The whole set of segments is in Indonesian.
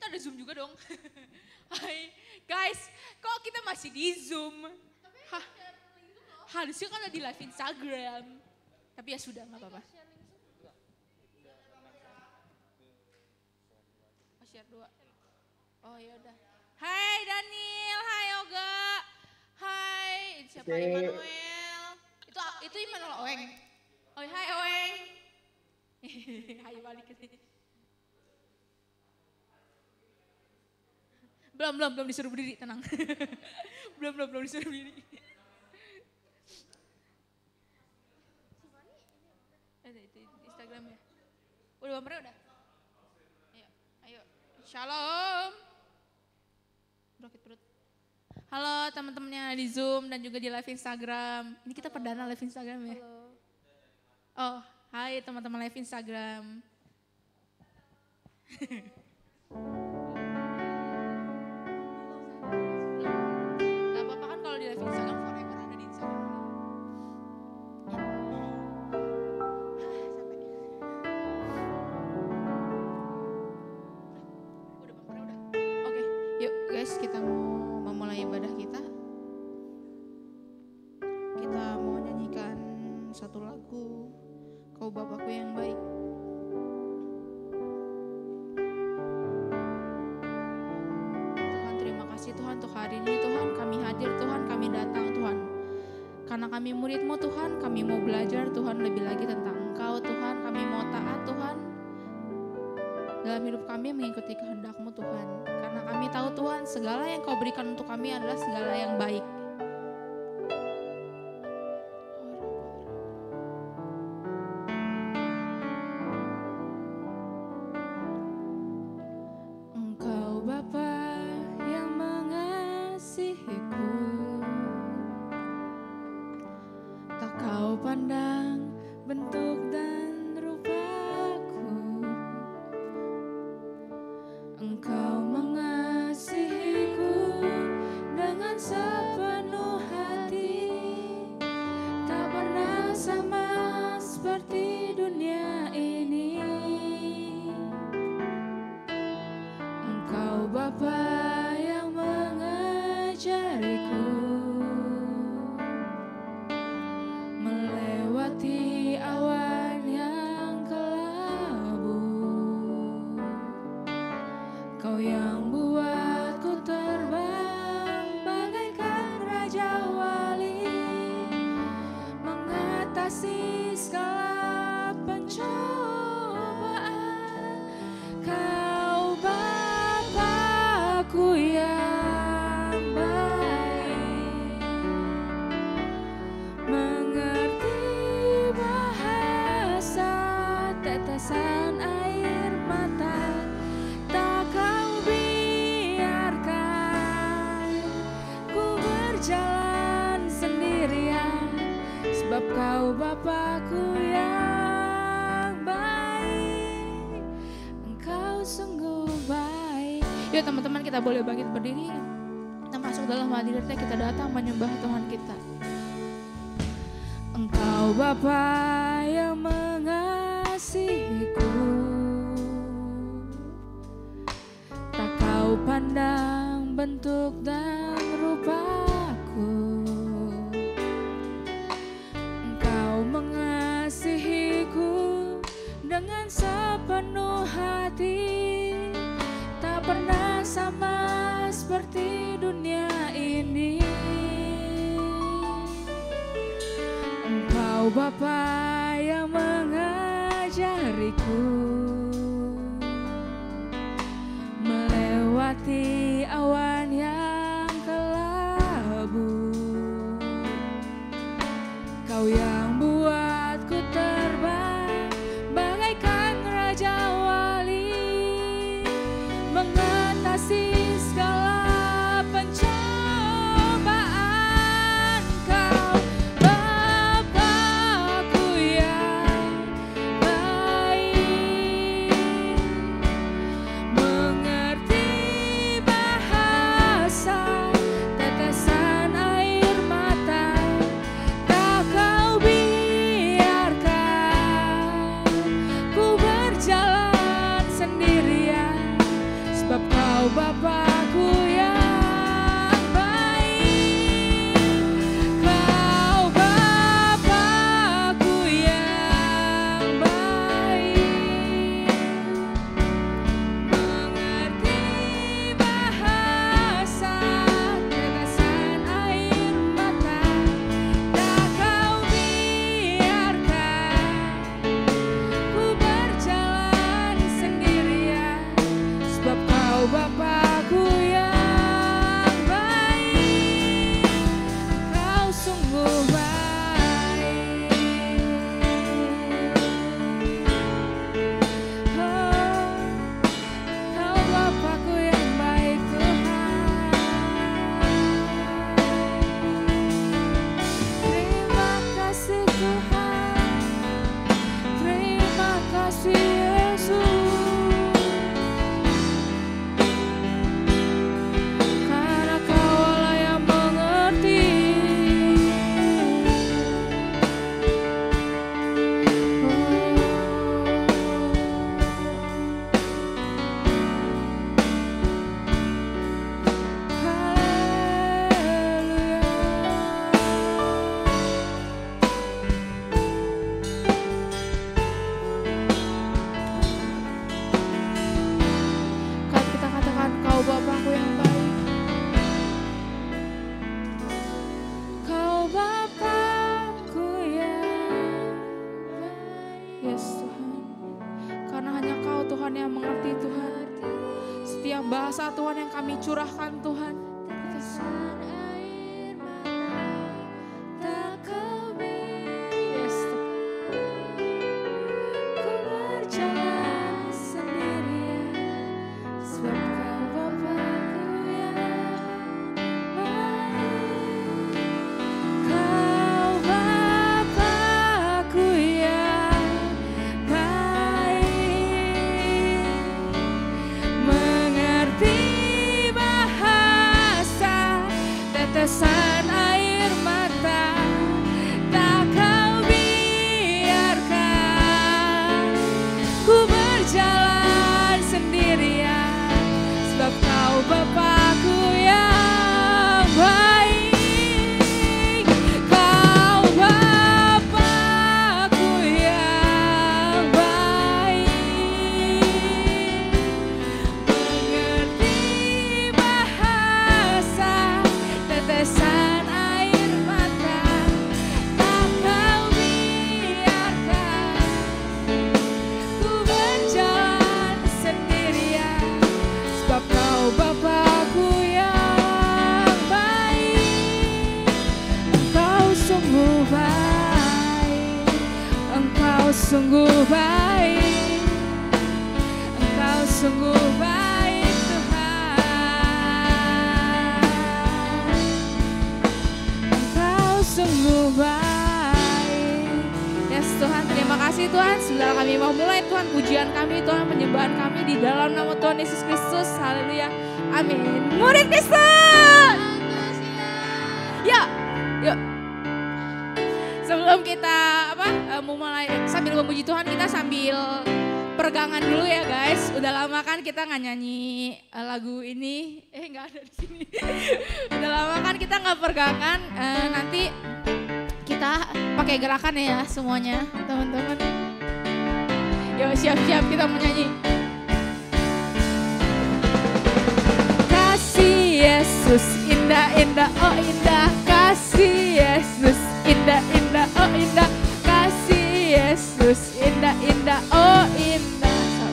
ada Zoom juga dong. Hai guys, kok kita masih di Zoom? Hah, harusnya kan di live Instagram. Tapi ya sudah, gak apa-apa. Oh share 2. Oh yaudah. Hai Daniel, hai Yoga. Hai, siapa Immanuel? Itu Immanuel Oeng. Oh hai Oeng. Hai balik ke sini. Belum disuruh berdiri, tenang. belum disuruh berdiri. Itu Instagramnya. Udah bumpernya udah? Ayo. Shalom. Roket perut. Halo teman-temannya di Zoom dan juga di live Instagram. Ini kita perdana live Instagram ya? Halo. Oh, hai teman-teman live Instagram. Gak apa-apa kan kalau di live Instagram forever ada di Instagram. Udah bumpernya udah. Oke, yuk guys kita mau memulai ibadah kita. Kita mau nyanyikan satu lagu, Kau Bapakku yang Baik. Tuhan terima kasih Tuhan untuk hari ini Tuhan, kami hadir Tuhan, kami datang Tuhan. Karena kami murid-Mu Tuhan, kami mau belajar Tuhan lebih lagi tentang Engkau Tuhan, kami mau taat Tuhan. Dalam hidup kami mengikuti kehendak-Mu Tuhan. Karena kami tahu Tuhan segala yang Kau berikan untuk kami adalah segala yang baik. Engkau Bapa yang mengasihiku, tak Kau pandang bentuk dan rupaku. Engkau mengasihiku dengan sepenuh hati, tak pernah sama seperti dunia ini. Engkau Bapa yang mengajariku melewati awan yang kelabu. Kau yang buatku terbang bagaikan raja wali, mengatasi segala pencobaan. Kau Bapakku yang baik, mengerti bahasa tetesan air mata. Tak Kau biarkan ku berjalan sendirian, sebab Kau Bapakku yang baik. Engkau sungguh baik. Yuk teman-teman kita boleh bangkit berdiri. Kita masuk dalam hadirat-Nya, kita datang menyembah Tuhan kita. Engkau Bapa yang mengasihiku, tak Kau pandang bentuk dan rupaku. Engkau mengasihiku dengan sepenuh hati, tak pernah sama seperti dunia ini. Engkau Bapa yang mengajariku melewati awan yang kelabu. Kau yang buatku terbang bagaikan raja wali, mengatasi segala pencobaan. Kau Bapakku yang baik, kuasa Tuhan yang kami curahkan Tuhan. Tetesan air mata tak kau biarkan ku berjalan sendirian, sebab kau Bapakku yang baik. Kau Bapakku yang baik, mengerti bahasa tetesan air mata tak kau biarkan ku berjalan sendirian, sebab kau Bapakku yang baik. Engkau sungguh baik, Engkau sungguh baik, Engkau sungguh baik Tuhan. Engkau sungguh baik. Yes Tuhan, terima kasih Tuhan. Sebelum kami mau mulai Tuhan pujian kami, Tuhan penyembahan kami di dalam nama Tuhan Yesus Kristus. Haleluya. Amin. Murid Kristus. Ya, yuk. Sebelum kita mau mulai sambil memuji Tuhan, kita sambil peregangan dulu ya guys. Udah lama kan kita nggak nyanyi lagu ini. Nggak ada di sini. Udah lama kan kita nggak peregangan. Nanti kita pakai gerakan ya semuanya, teman-teman. Yuk siap-siap kita mau nyanyi. Kasih Yesus indah-indah, oh indah. Kasih Yesus indah-indah, oh indah. Kasih Yesus indah-indah, oh indah.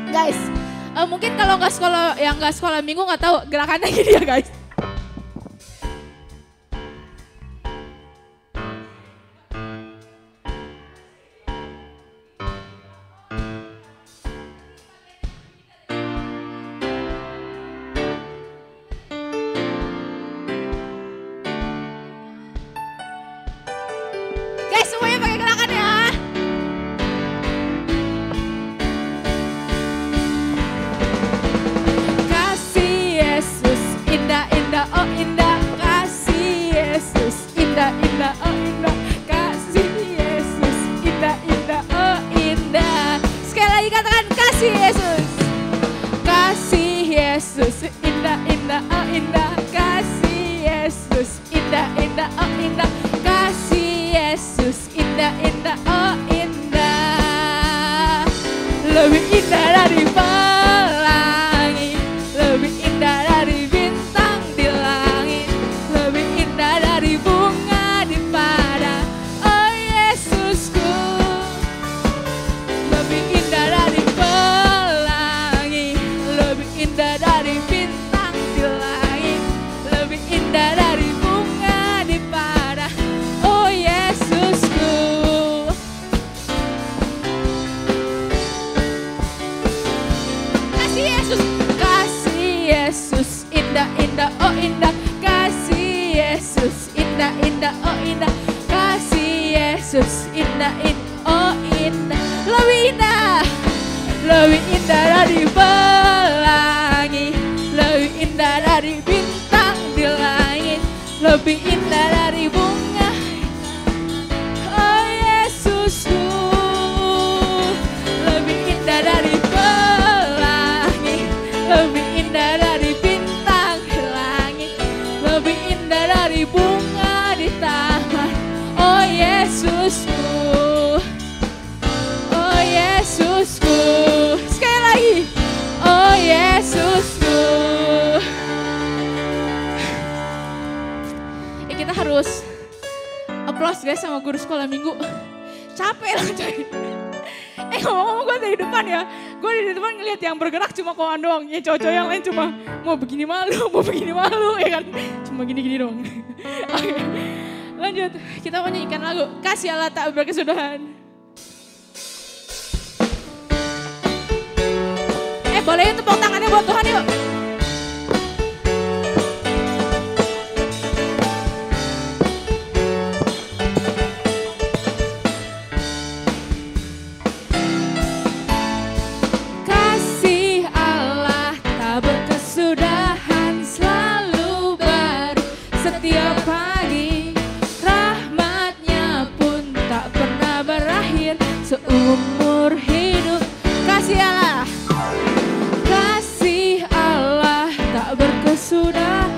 Guys, mungkin kalau nggak sekolah minggu nggak tahu gerakannya gini ya guys. Guys, semuanya pakai gerakan ya. Kasih Yesus indah-indah, oh indah. Kasih Yesus indah-indah, oh indah. Kasih Yesus indah-indah, oh indah. Sekali lagi katakan kasih Yesus. Kasih Yesus indah-indah, oh indah. Kasih Yesus indah-indah, oh indah. Kasih Yesus indah-indah, oh indah. Lebih indah dari pelangi, lebih indah dari bintang di langit, lebih indah dari bunga di padang, oh Yesusku. Lebih indah dari pelangi, lebih indah dari bintang di langit, lebih indah dari bunga di padang, oh Yesusku. Kasih Yesus. Kasih Yesus indah-indah, oh indah. Kasih Yesus indah-indah, oh indah. Kasih Yesus indah-indah, oh indah. Lebih indah, lebih indah dari pelangi, lebih indah dari bintang di langit, lebih indah dari bunga, oh Yesusku. Lebih indah dari pelangi, lebih indah dari bintang di langit, lebih indah dari bunga di taman, oh Yesusku. Oh Yesusku. Sekali lagi, oh Yesusku. Kita harus applause guys sama guru sekolah minggu. Capek lah coy. Ngomong-ngomong gue dari depan ya. Gue dari depan ngeliat yang bergerak cuma Koan doang. Ya cowok-cowok yang lain cuma mau begini malu ya kan. Cuma gini-gini doang. Oke, lanjut. Kita mau nyanyikan lagu Kasih Allah Tak Berkesudahan. Boleh yuk tepuk tangannya buat Tuhan yuk. Kasih Allah tak berkesudahan, selalu baru setiap pagi. Rahmatnya pun tak pernah berakhir seumur hidup. Kasih Allah, kasih Allah tak berkesudahan,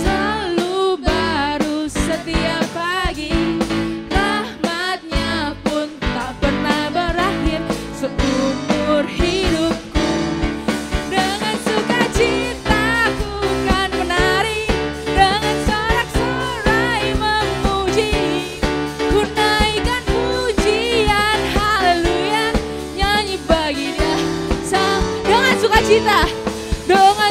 selalu baru setiap pagi. Rahmatnya pun tak pernah berakhir seumur hidupku. Dengan sukacita ku kan menari, dengan sorak-sorai memuji. Ku naikkan pujian haleluya, nyanyi bagi Dia sang. Dengan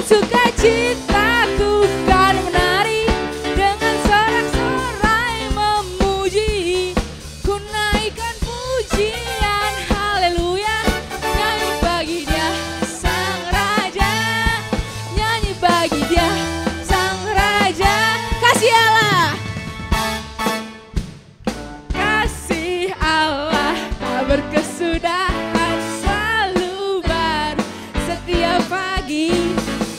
sukacita ku kan menari, dengan sorak-sorai memuji. Ku naikkan pujian haleluya, nyanyi bagi Dia sang raja, nyanyi bagi Dia sang raja. Kasih Allah, kasih Allah tak berkesudahan, selalu baru setiap pagi.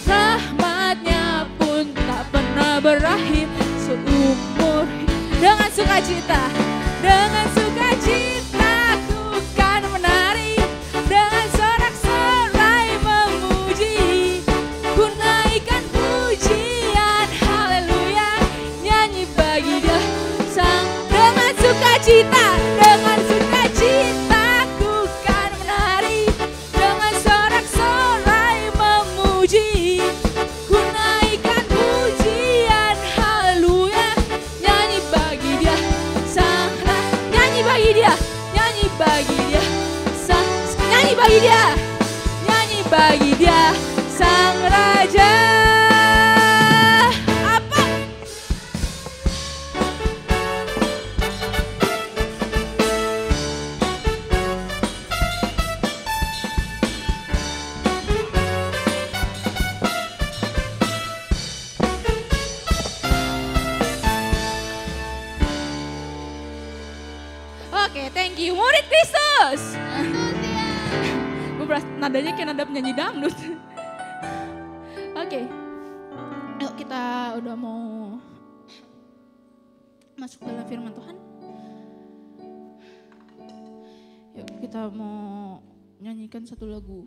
Rahmatnya pun tak pernah berakhir seumur. Dengan sukacita ku kan menari, dengan sorak-sorai memuji. Ku naikkan pujian haleluya, nyanyi bagi Dia sang. Dengan sukacita ku kan menari, dengan sorak-sorai memuji. Ku naikkan pujian haleluya, nyanyi bagi Dia sang. Nyanyi bagi Dia, nyanyi bagi Dia sang. Nyanyi bagi Dia, nyanyi bagi Dia sang raja. Apa? Oke, thank you. Murid Kristus. Gue beras nadanya kayak nada penyanyi dangdut. Oke. Yuk kita udah mau masuk dalam firman Tuhan. Yuk kita mau nyanyikan satu lagu.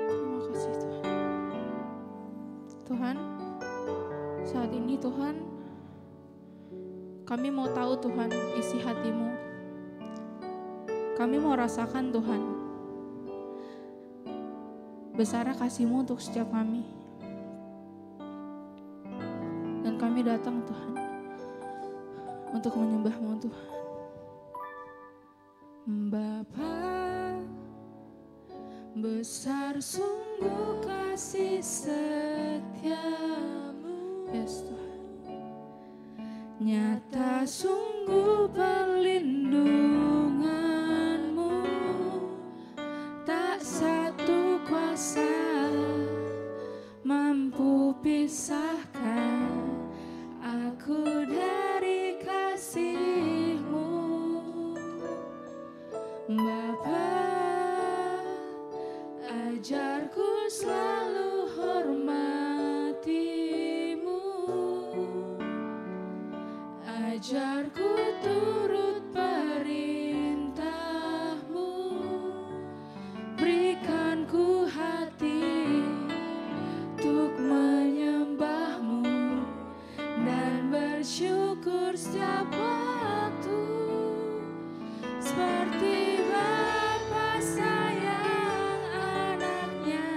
Terima kasih Tuhan. Tuhan, saat ini Tuhan, kami mau tahu Tuhan isi hati-Mu. Kami mau rasakan Tuhan, besar kasih-Mu untuk setiap kami. Dan kami datang Tuhan, untuk menyembah-Mu Tuhan. Bapa, besar sungguh kasih setia-Mu. Yes Tuhan. Nyata sungguh perlindungan-Mu, tak satu kuasa mampu pisahkan aku dari kasih-Mu. Bapa, ajarku selalu hormati-Mu, ajarku turut perintah-Mu, berikan ku hati untuk menyembah-Mu dan bersyukur setiap waktu, seperti Bapa sayang anaknya.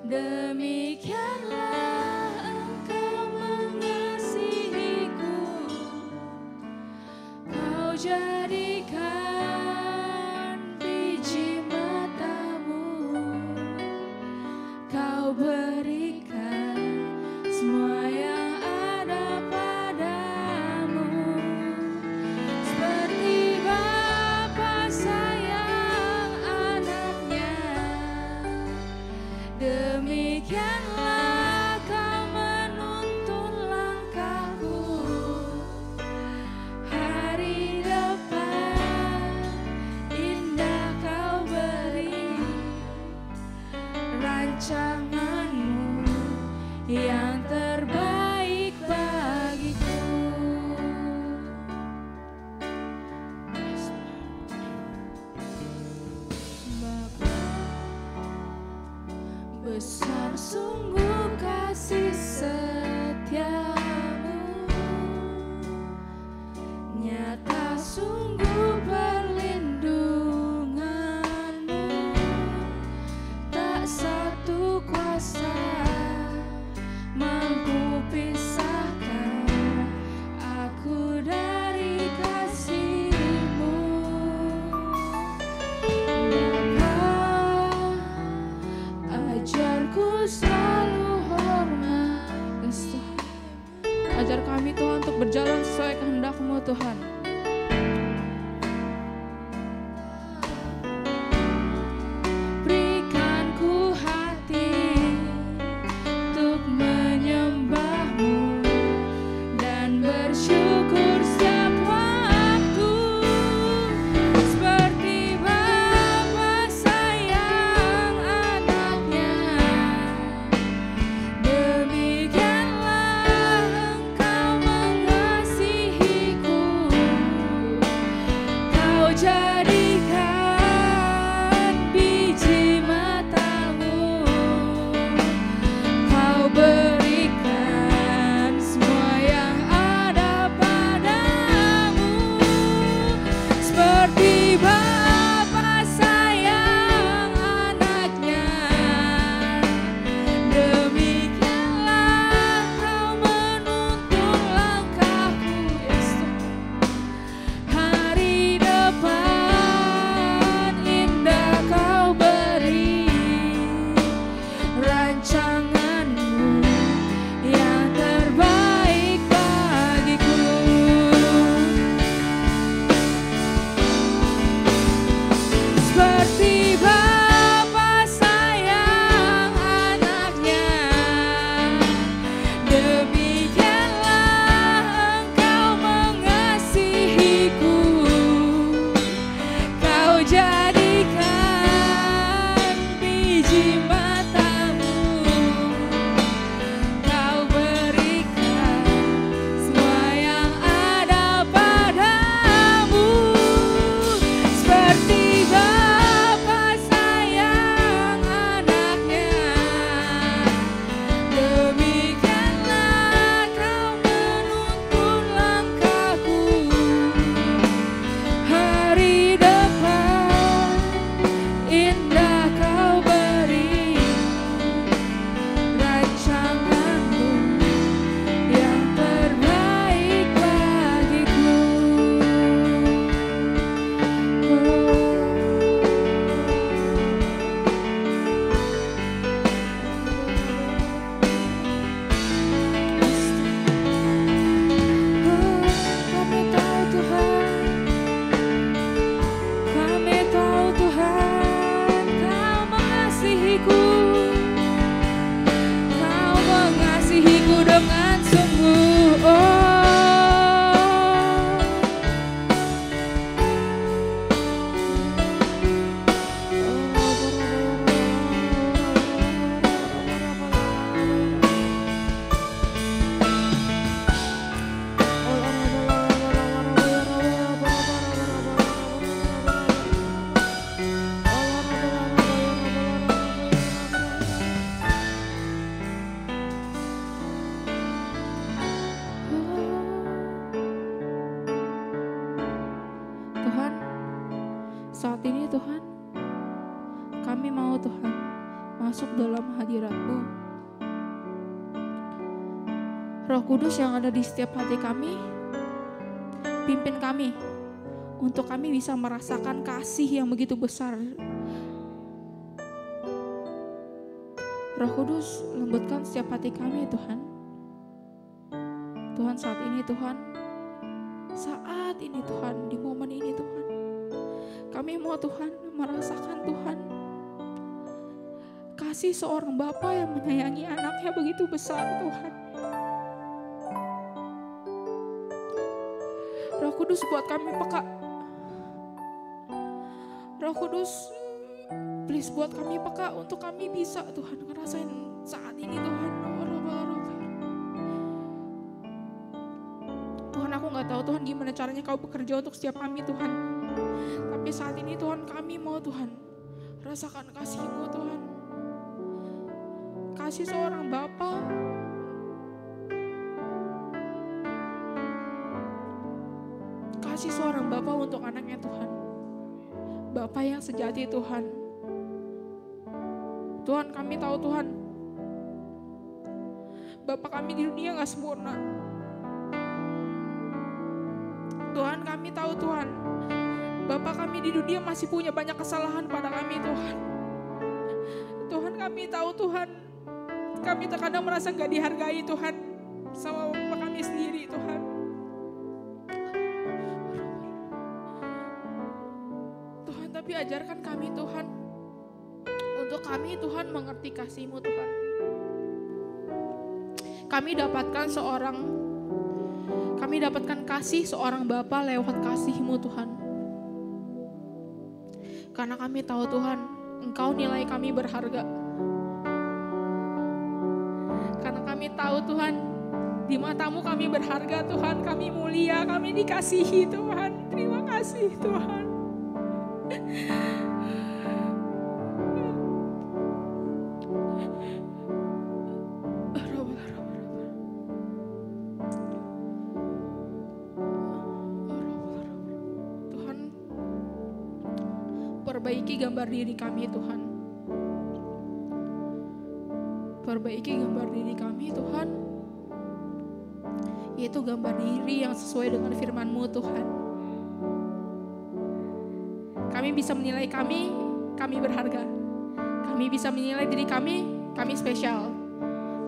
Demikianlah Engkau mengajar jadikan biji matamu, kau berikan semua yang ada padamu. Seperti Bapa sayang anaknya, demikianlah kau menuntun langkahku. Hari depan indah kau beri, rancanganmu yang terbaik bagiku. Bapa, besar sungguh kasih setiamu, nyata sungguh perlindunganmu. Tak satu kuasa mampu pisahkan aku dari kasih-Mu. Bapa, ajarku selalu hormat. Yes, Tuhan. Ajar kami Tuhan untuk berjalan sesuai kehendak-Mu Tuhan. Berikan ku hati untuk menyembah-Mu dan bersyukur setiap waktu. Seperti Bapa sayang anaknya, demikianlah Engkau mengasihiku. Kau jadikan biji matamu, kau berikan semua yang ada padamu. Seperti Bapa sayang anaknya, demikianlah kau menuntun langkahku. Yes, Tuhan. Hari depan indah kau beri, rancanganmu yang terbaik bagiku. Seperti Bapa sayang anaknya, demikianlah Engkau mengasihiku. Kau jadikan biji matamu, kau berikan semua yang ada padamu. Seperti Bapa sayang anaknya, demikianlah kau menuntun langkahku. Hari depan indah kau beri, rancanganmu yang terbaik bagiku. Kami tahu Tuhan, kami tahu Tuhan, Kau mengasihiku, Kau mengasihiku dengan sungguh. Tuhan, saat ini Tuhan, kami mau Tuhan masuk dalam hadirat-Mu. Roh Kudus yang ada di setiap hati kami, pimpin kami untuk kami bisa merasakan kasih yang begitu besar. Roh Kudus, lembutkan setiap hati kami Tuhan. Tuhan, saat ini Tuhan, di momen ini Tuhan, kami mau Tuhan merasakan Tuhan kasih seorang Bapa yang menyayangi anaknya begitu besar Tuhan. Roh Kudus, buat kami peka. Roh Kudus, please buat kami peka untuk kami bisa Tuhan ngerasain saat ini Tuhan. Tuhan, aku gak tahu Tuhan gimana caranya Kau bekerja untuk setiap kami Tuhan. Tapi saat ini Tuhan, kami mau Tuhan rasakan kasih-Mu Tuhan. Kasih seorang Bapa. Kasih seorang Bapa untuk anaknya Tuhan. Bapa yang sejati Tuhan. Tuhan, kami tahu Tuhan, Bapa kami di dunia gak sempurna. Tuhan, kami tahu Tuhan, Bapa kami di dunia masih punya banyak kesalahan pada kami Tuhan. Tuhan, kami tahu Tuhan, kami terkadang merasa gak dihargai Tuhan sama Bapa kami sendiri Tuhan. Tuhan, tapi ajarkan kami Tuhan, untuk kami Tuhan mengerti kasih-Mu Tuhan. Kami dapatkan kasih seorang Bapa lewat kasih-Mu Tuhan. Karena kami tahu Tuhan, Engkau nilai kami berharga. Karena kami tahu Tuhan, di mata-Mu kami berharga Tuhan, kami mulia, kami dikasihi Tuhan. Terima kasih Tuhan. Perbaiki gambar diri kami Tuhan. Perbaiki gambar diri kami Tuhan, yaitu gambar diri yang sesuai dengan firman-Mu Tuhan. Kami bisa menilai kami berharga. Kami bisa menilai diri kami spesial.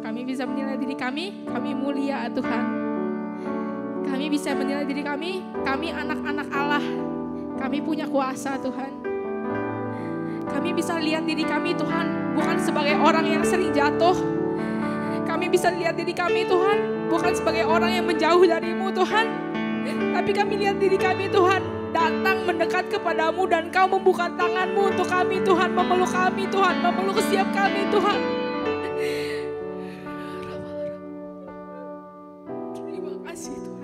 Kami bisa menilai diri kami mulia Tuhan. Kami bisa menilai diri kami anak-anak Allah. Kami punya kuasa Tuhan. Kami bisa lihat diri kami Tuhan bukan sebagai orang yang sering jatuh. Kami bisa lihat diri kami Tuhan bukan sebagai orang yang menjauh dari-Mu Tuhan. Tapi kami lihat diri kami Tuhan datang mendekat kepada-Mu dan Kau membuka tangan-Mu untuk kami Tuhan. Memeluk kami Tuhan, memeluk setiap kami Tuhan. Terima kasih Tuhan.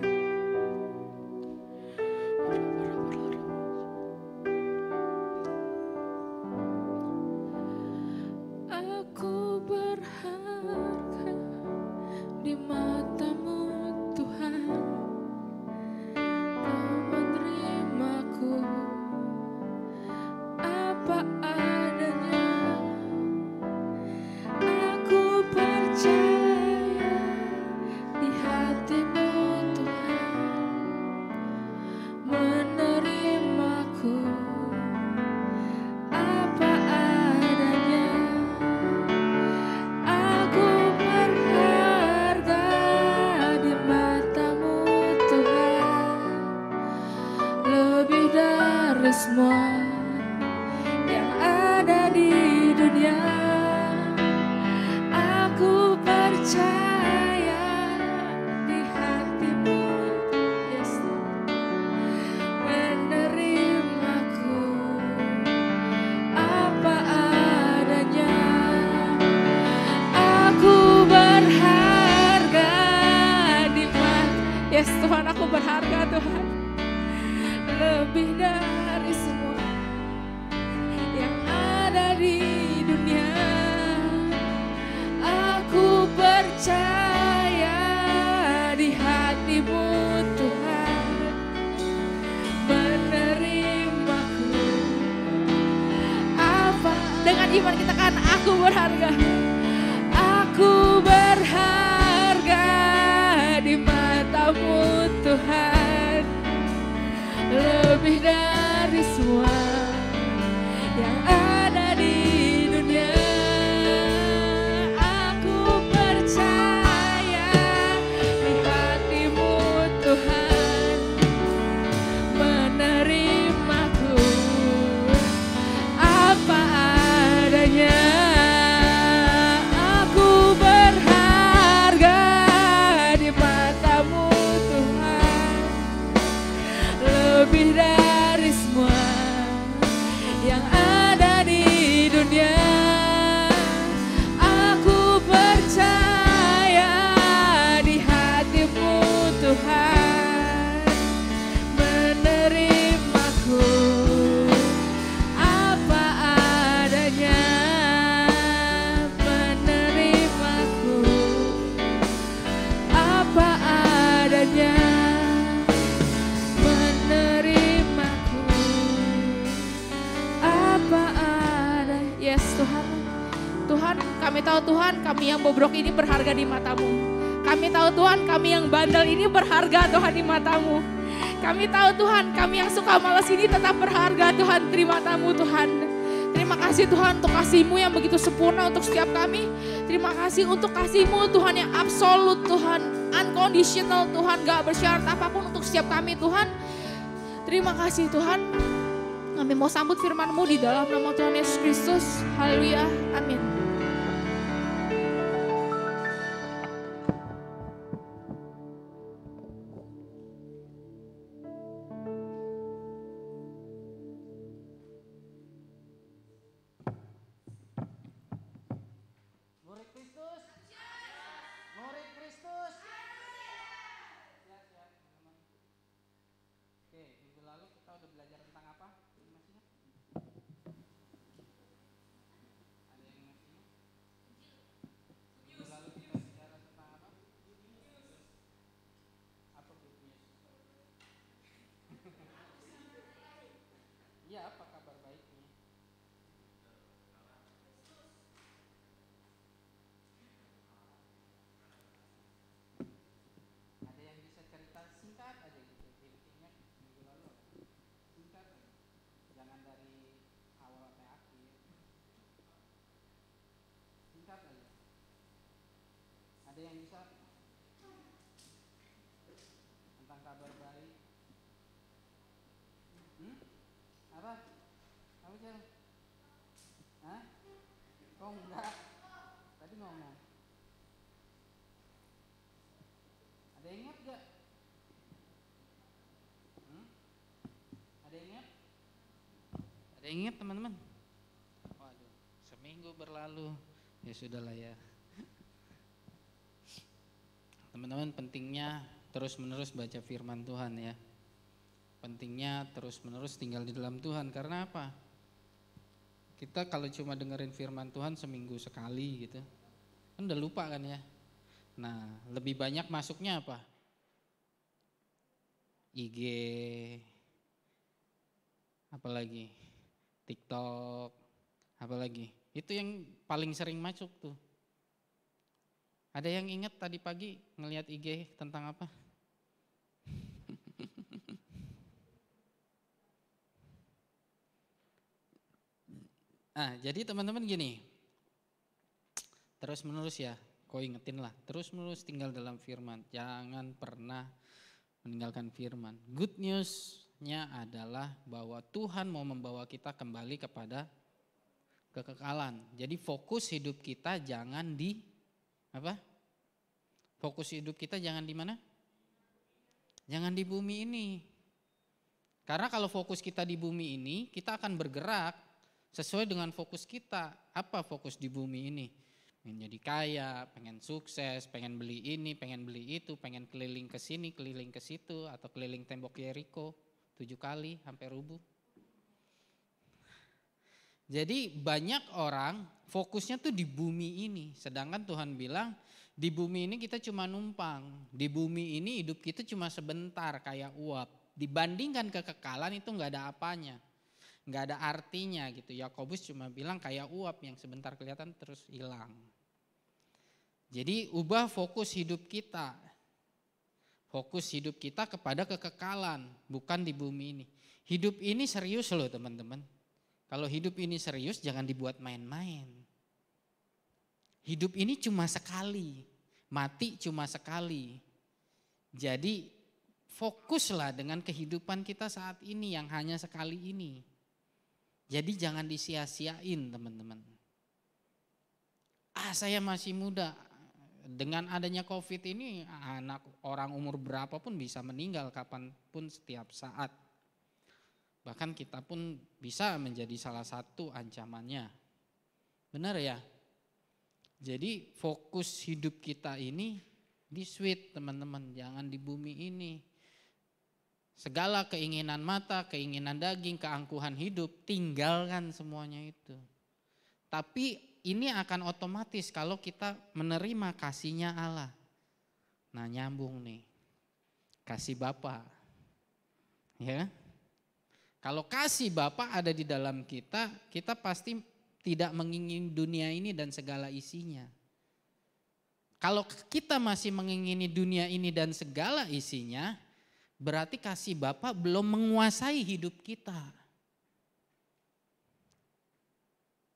Semua yang ada di dunia, aku percaya di hati-Mu, yes, menerimaku apa adanya. Aku berharga di mata, yes Tuhan, aku berharga Tuhan, lebih dari semua yang ada di dunia. Aku percaya di hati-Mu Tuhan, menerimaku apa. Dengan iman kita kan, aku berharga. Aku berharga di mata-Mu Tuhan, lebih dari semua yang ada di dunia. Aku percaya di hatimu Tuhan menerimaku apa adanya. Aku berharga di matamu Tuhan, lebih dari semua yang ada di dunia. Aku percaya di hatimu Tuhan menerimaku apa adanya, menerimaku apa adanya, menerimaku apa ada. Yes Tuhan, Tuhan kami tahu Tuhan kami yang bobrok ini berharga di matamu. Kami tahu Tuhan kami yang bandel ini berharga Tuhan di matamu. Kami tahu Tuhan kami yang suka malas ini tetap berharga Tuhan di matamu Tuhan. Terima kasih Tuhan untuk kasih-Mu yang begitu sempurna untuk setiap kami. Terima kasih untuk kasih-Mu Tuhan yang absolut Tuhan, unconditional Tuhan, gak bersyarat apapun untuk setiap kami Tuhan. Terima kasih Tuhan. Kami mau sambut firman-Mu di dalam nama Tuhan Yesus Kristus. Haleluya. Amin. Murid Kristus. Murid Kristus. Siap, teman-teman. Oke, minggu lalu kita udah belajar tentang apa? Masih ingat? Ada yang masih ingat? Minggu lalu kita bicara tentang apa? Apa good news? Iya, apa kabar baiknya? Ada yang bisa cerita singkat aja gitu, intinya minggu lalu apa? Singkat aja, jangan dari awal sampai akhir, singkat aja. Ada yang bisa tentang kabar baik? Apa? Kamu Cel? Hah? Kok enggak? Tadi ngomong. Ada yang ingat gak? Ada yang ingat? Ada yang ingat teman-teman? Waduh, seminggu berlalu. Ya sudahlah ya. Teman-teman, pentingnya terus-menerus baca firman Tuhan ya. Pentingnya terus-menerus tinggal di dalam Tuhan. Karena apa? Kita kalau cuma dengerin firman Tuhan seminggu sekali gitu, kan udah lupa kan ya. Nah, lebih banyak masuknya apa? IG, apalagi TikTok, apalagi. Itu yang paling sering masuk tuh. Ada yang ingat tadi pagi ngelihat IG tentang apa? Nah, jadi teman-teman gini, terus menerus ya, kau ingetin lah, terus menerus tinggal dalam firman, jangan pernah meninggalkan firman. Good news-nya adalah bahwa Tuhan mau membawa kita kembali kepada kekekalan. Jadi fokus hidup kita jangan di apa? Fokus hidup kita jangan di mana? Jangan di bumi ini. Karena kalau fokus kita di bumi ini, kita akan bergerak sesuai dengan fokus kita. Apa fokus di bumi ini? Pengen jadi kaya, pengen sukses, pengen beli ini, pengen beli itu, pengen keliling ke sini, keliling ke situ, atau keliling tembok Yeriko 7 kali sampai rubuh. Jadi banyak orang fokusnya tuh di bumi ini. Sedangkan Tuhan bilang di bumi ini kita cuma numpang. Di bumi ini hidup kita cuma sebentar kayak uap. Dibandingkan kekekalan itu gak ada apanya. Gak ada artinya gitu. Yakobus cuma bilang kayak uap yang sebentar kelihatan terus hilang. Jadi ubah fokus hidup kita. Fokus hidup kita kepada kekekalan, bukan di bumi ini. Hidup ini serius loh teman-teman. Kalau hidup ini serius jangan dibuat main-main. Hidup ini cuma sekali, mati cuma sekali. Jadi fokuslah dengan kehidupan kita saat ini yang hanya sekali ini. Jadi jangan disia-siain teman-teman. Saya masih muda. Dengan adanya COVID ini anak orang umur berapapun bisa meninggal kapanpun setiap saat. Bahkan kita pun bisa menjadi salah satu ancamannya. Benar ya? Jadi fokus hidup kita ini di sweet teman-teman, jangan di bumi ini. Segala keinginan mata, keinginan daging, keangkuhan hidup, tinggalkan semuanya itu. Tapi ini akan otomatis kalau kita menerima kasihnya Allah. Nah nyambung nih, kasih Bapa. Ya, kalau kasih Bapa ada di dalam kita, kita pasti tidak mengingini dunia ini dan segala isinya. Kalau kita masih mengingini dunia ini dan segala isinya, berarti kasih Bapa belum menguasai hidup kita.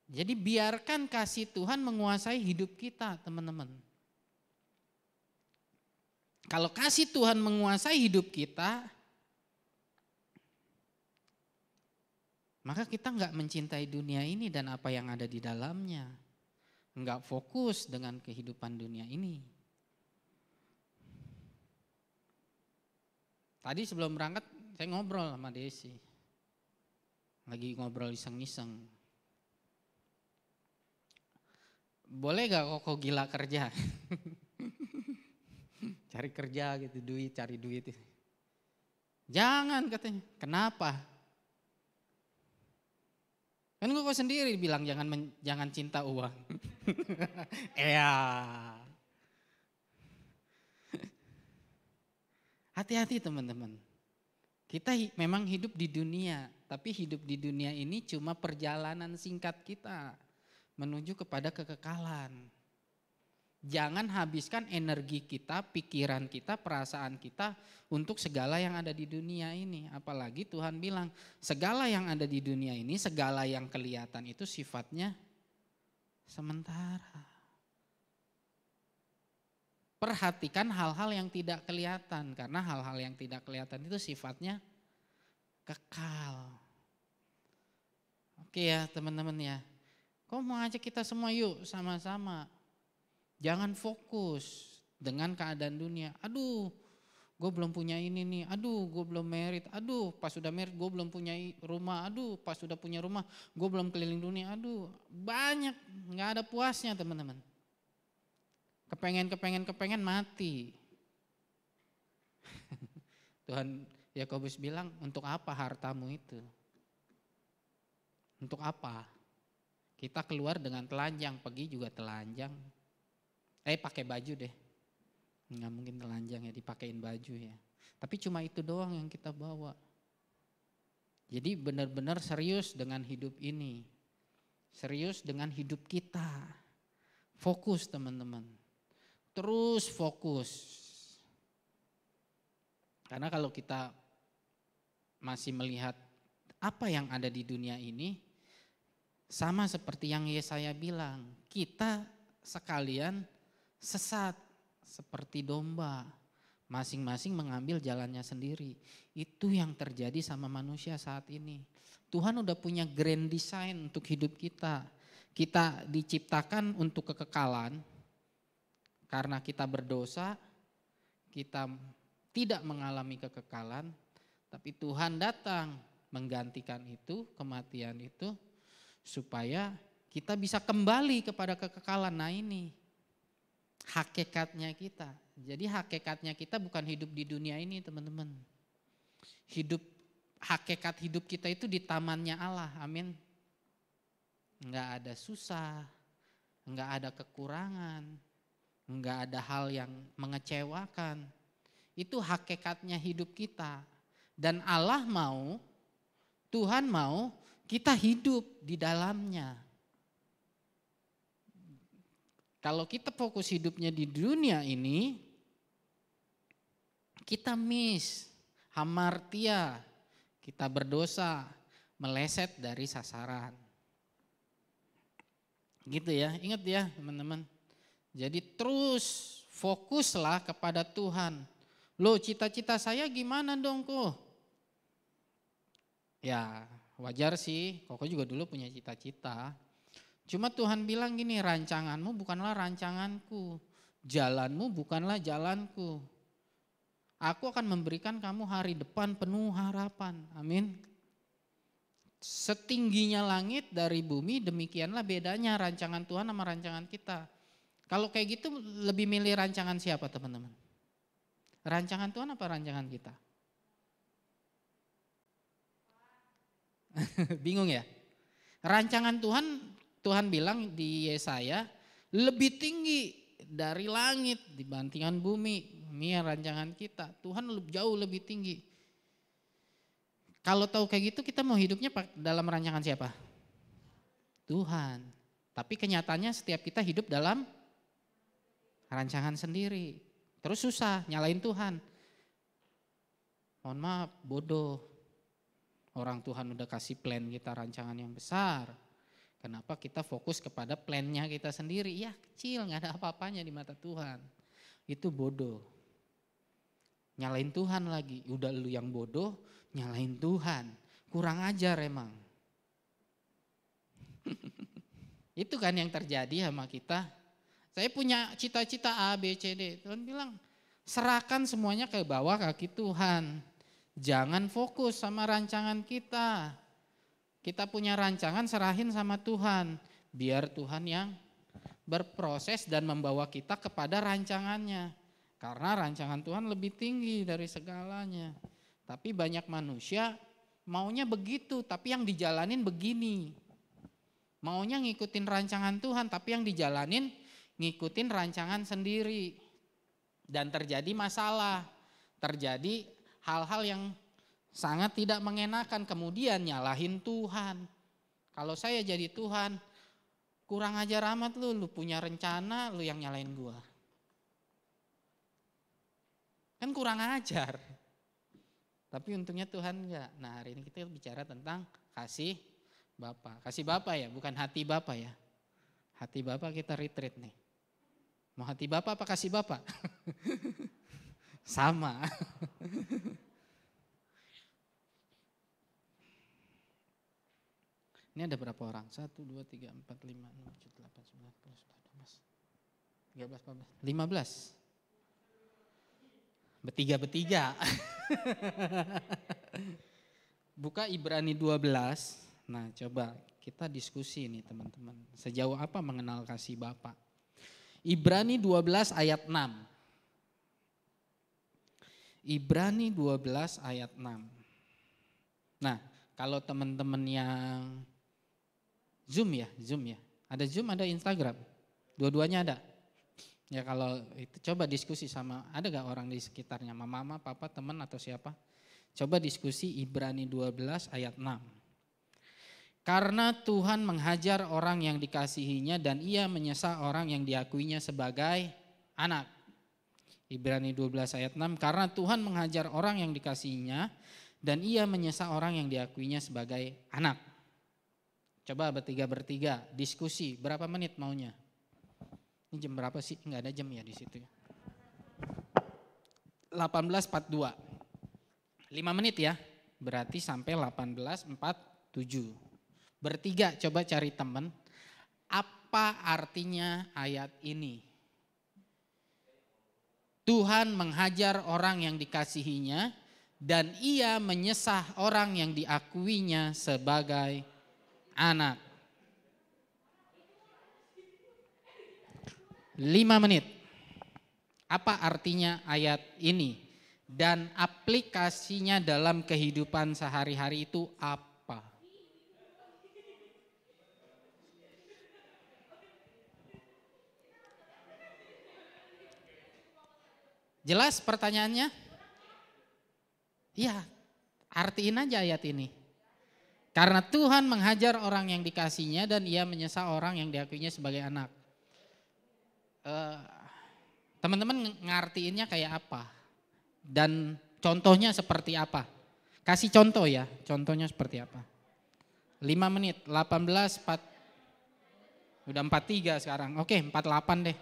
Jadi biarkan kasih Tuhan menguasai hidup kita teman-teman. Kalau kasih Tuhan menguasai hidup kita, maka kita enggak mencintai dunia ini dan apa yang ada di dalamnya. Enggak fokus dengan kehidupan dunia ini. Tadi sebelum berangkat saya ngobrol sama Desi. Lagi ngobrol iseng-iseng. Boleh gak kok gila kerja? Cari kerja gitu, cari duit. Jangan katanya, kenapa? Kan gue sendiri bilang jangan cinta uang. Ya. Hati-hati teman-teman. Kita memang hidup di dunia, tapi hidup di dunia ini cuma perjalanan singkat kita menuju kepada kekekalan. Jangan habiskan energi kita, pikiran kita, perasaan kita untuk segala yang ada di dunia ini. Apalagi Tuhan bilang, segala yang ada di dunia ini, segala yang kelihatan itu sifatnya sementara. Perhatikan hal-hal yang tidak kelihatan, karena hal-hal yang tidak kelihatan itu sifatnya kekal. Oke ya teman-teman ya. Kau mau ajak kita semua yuk sama-sama. Jangan fokus dengan keadaan dunia. Aduh, gue belum punya ini nih. Aduh, gue belum married. Aduh, pas sudah married gue belum punya rumah. Aduh, pas sudah punya rumah gue belum keliling dunia. Aduh, banyak, nggak ada puasnya teman-teman. Kepengen mati. Tuhan Yakobus bilang, untuk apa hartamu itu? Untuk apa? Kita keluar dengan telanjang, pergi juga telanjang. Pakai baju deh. Nggak mungkin telanjang ya, dipakein baju ya. Tapi cuma itu doang yang kita bawa. Jadi benar-benar serius dengan hidup ini. Serius dengan hidup kita. Fokus teman-teman. Terus fokus. Karena kalau kita masih melihat apa yang ada di dunia ini, sama seperti yang Yesaya bilang, kita sekalian sesat seperti domba, masing-masing mengambil jalannya sendiri. Itu yang terjadi sama manusia saat ini. Tuhan udah punya grand design untuk hidup kita. Kita diciptakan untuk kekekalan, karena kita berdosa, kita tidak mengalami kekekalan, tapi Tuhan datang menggantikan itu, kematian itu, supaya kita bisa kembali kepada kekekalan. Nah ini hakikatnya kita. Jadi hakikatnya kita bukan hidup di dunia ini teman-teman. Hakikat hidup kita itu di tamannya Allah, amin. Enggak ada susah, enggak ada kekurangan, enggak ada hal yang mengecewakan. Itu hakikatnya hidup kita. Dan Allah mau, Tuhan mau kita hidup di dalamnya. Kalau kita fokus hidupnya di dunia ini, kita miss, hamartia, kita berdosa, meleset dari sasaran. Gitu ya, ingat ya teman-teman. Jadi terus fokuslah kepada Tuhan. Loh, cita-cita saya gimana dong kok? Ya wajar sih, Koko juga dulu punya cita-cita. Cuma Tuhan bilang gini, rancanganmu bukanlah rancanganku, jalanmu bukanlah jalanku. Aku akan memberikan kamu hari depan penuh harapan, amin. Setingginya langit dari bumi, demikianlah bedanya rancangan Tuhan sama rancangan kita. Kalau kayak gitu lebih milih rancangan siapa teman-teman? Rancangan Tuhan apa rancangan kita? Bingung ya? Rancangan Tuhan bilang di Yesaya lebih tinggi dari langit dibandingkan bumi. Ini rancangan kita. Tuhan jauh lebih tinggi. Kalau tahu kayak gitu kita mau hidupnya dalam rancangan siapa? Tuhan. Tapi kenyataannya setiap kita hidup dalam rancangan sendiri. Terus susah nyalain Tuhan. Mohon maaf, bodoh. Orang Tuhan udah kasih plan kita rancangan yang besar. Kenapa kita fokus kepada plannya kita sendiri? Ya kecil, gak ada apa-apanya di mata Tuhan. Itu bodoh. Nyalain Tuhan lagi. Udah lu yang bodoh, nyalain Tuhan. Kurang ajar emang. Itu kan yang terjadi sama kita. Saya punya cita-cita A, B, C, D. Tuhan bilang, serahkan semuanya ke bawah kaki Tuhan. Jangan fokus sama rancangan kita. Kita punya rancangan, serahin sama Tuhan. Biar Tuhan yang berproses dan membawa kita kepada rancangannya. Karena rancangan Tuhan lebih tinggi dari segalanya. Tapi banyak manusia maunya begitu, tapi yang dijalanin begini. Maunya ngikutin rancangan Tuhan, tapi yang dijalanin ngikutin rancangan sendiri. Dan terjadi masalah, terjadi hal-hal yang sangat tidak mengenakan, kemudian nyalahin Tuhan. Kalau saya jadi Tuhan, kurang ajar amat lu punya rencana, lu yang nyalain gua. Kan kurang ajar. Tapi untungnya Tuhan enggak. Nah hari ini kita bicara tentang kasih Bapa. Kasih Bapa ya, bukan hati Bapa ya. Hati Bapa kita retreat nih. Mau hati Bapa apa kasih Bapa? Sama. Ini ada berapa orang? 1, 2, 3, 4, 5, 6, 7, 8, 9, 10, 11, 12, 13, 14, 15. Bertiga. Buka Ibrani 12. Nah coba kita diskusi nih teman-teman. Sejauh apa mengenal kasih Bapa? Ibrani 12 ayat 6. Ibrani 12 ayat 6. Nah kalau teman-teman yang Zoom ya. Ada Zoom, ada Instagram. Dua-duanya ada. Ya kalau itu coba diskusi sama, ada gak orang di sekitarnya, mama, papa, teman atau siapa. Coba diskusi Ibrani 12 ayat 6. Karena Tuhan menghajar orang yang dikasihinya dan ia menyesa orang yang diakuinya sebagai anak. Ibrani 12 ayat 6, karena Tuhan menghajar orang yang dikasihinya dan ia menyesa orang yang diakuinya sebagai anak. Coba bertiga diskusi, berapa menit maunya? Ini jam berapa sih? Enggak ada jam ya di situ ya. 18.42. 5 menit ya. Berarti sampai 18.47. Bertiga coba cari teman. Apa artinya ayat ini? Tuhan menghajar orang yang dikasihinya dan ia menyesah orang yang diakuinya sebagai anak. 5 menit. Apa artinya ayat ini? Dan aplikasinya dalam kehidupan sehari-hari itu apa? Jelas pertanyaannya? Iya, artiin aja ayat ini. Karena Tuhan menghajar orang yang dikasihnya dan ia menyesa orang yang diakuinya sebagai anak. Teman-teman ngartiinnya kayak apa? Dan contohnya seperti apa? Kasih contoh ya, contohnya seperti apa? 5 menit, 18, 4, udah 43 sekarang. Oke, 48 deh.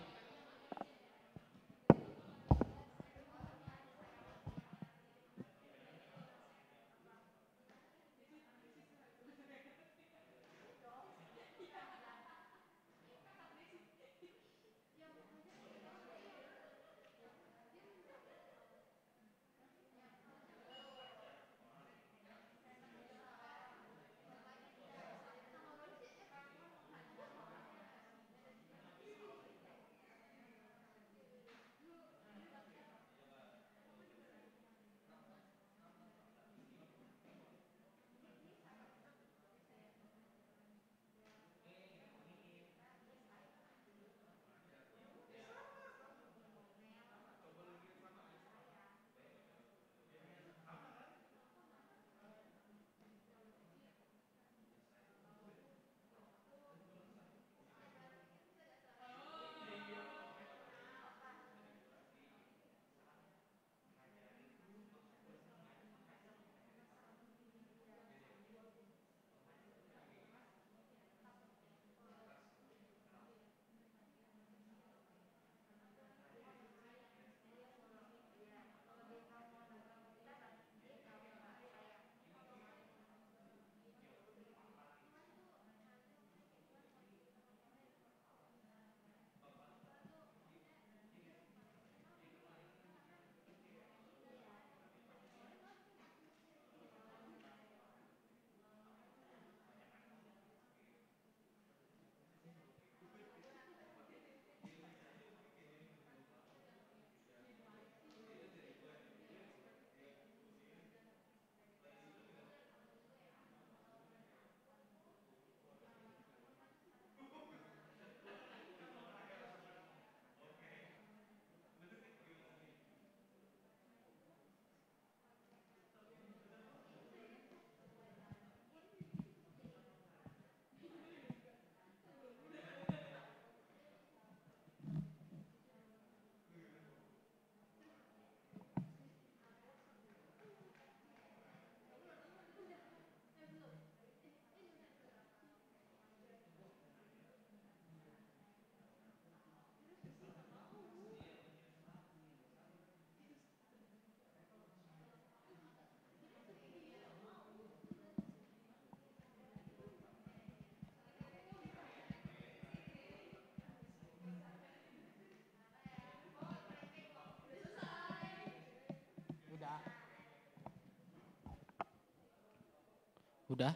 Udah?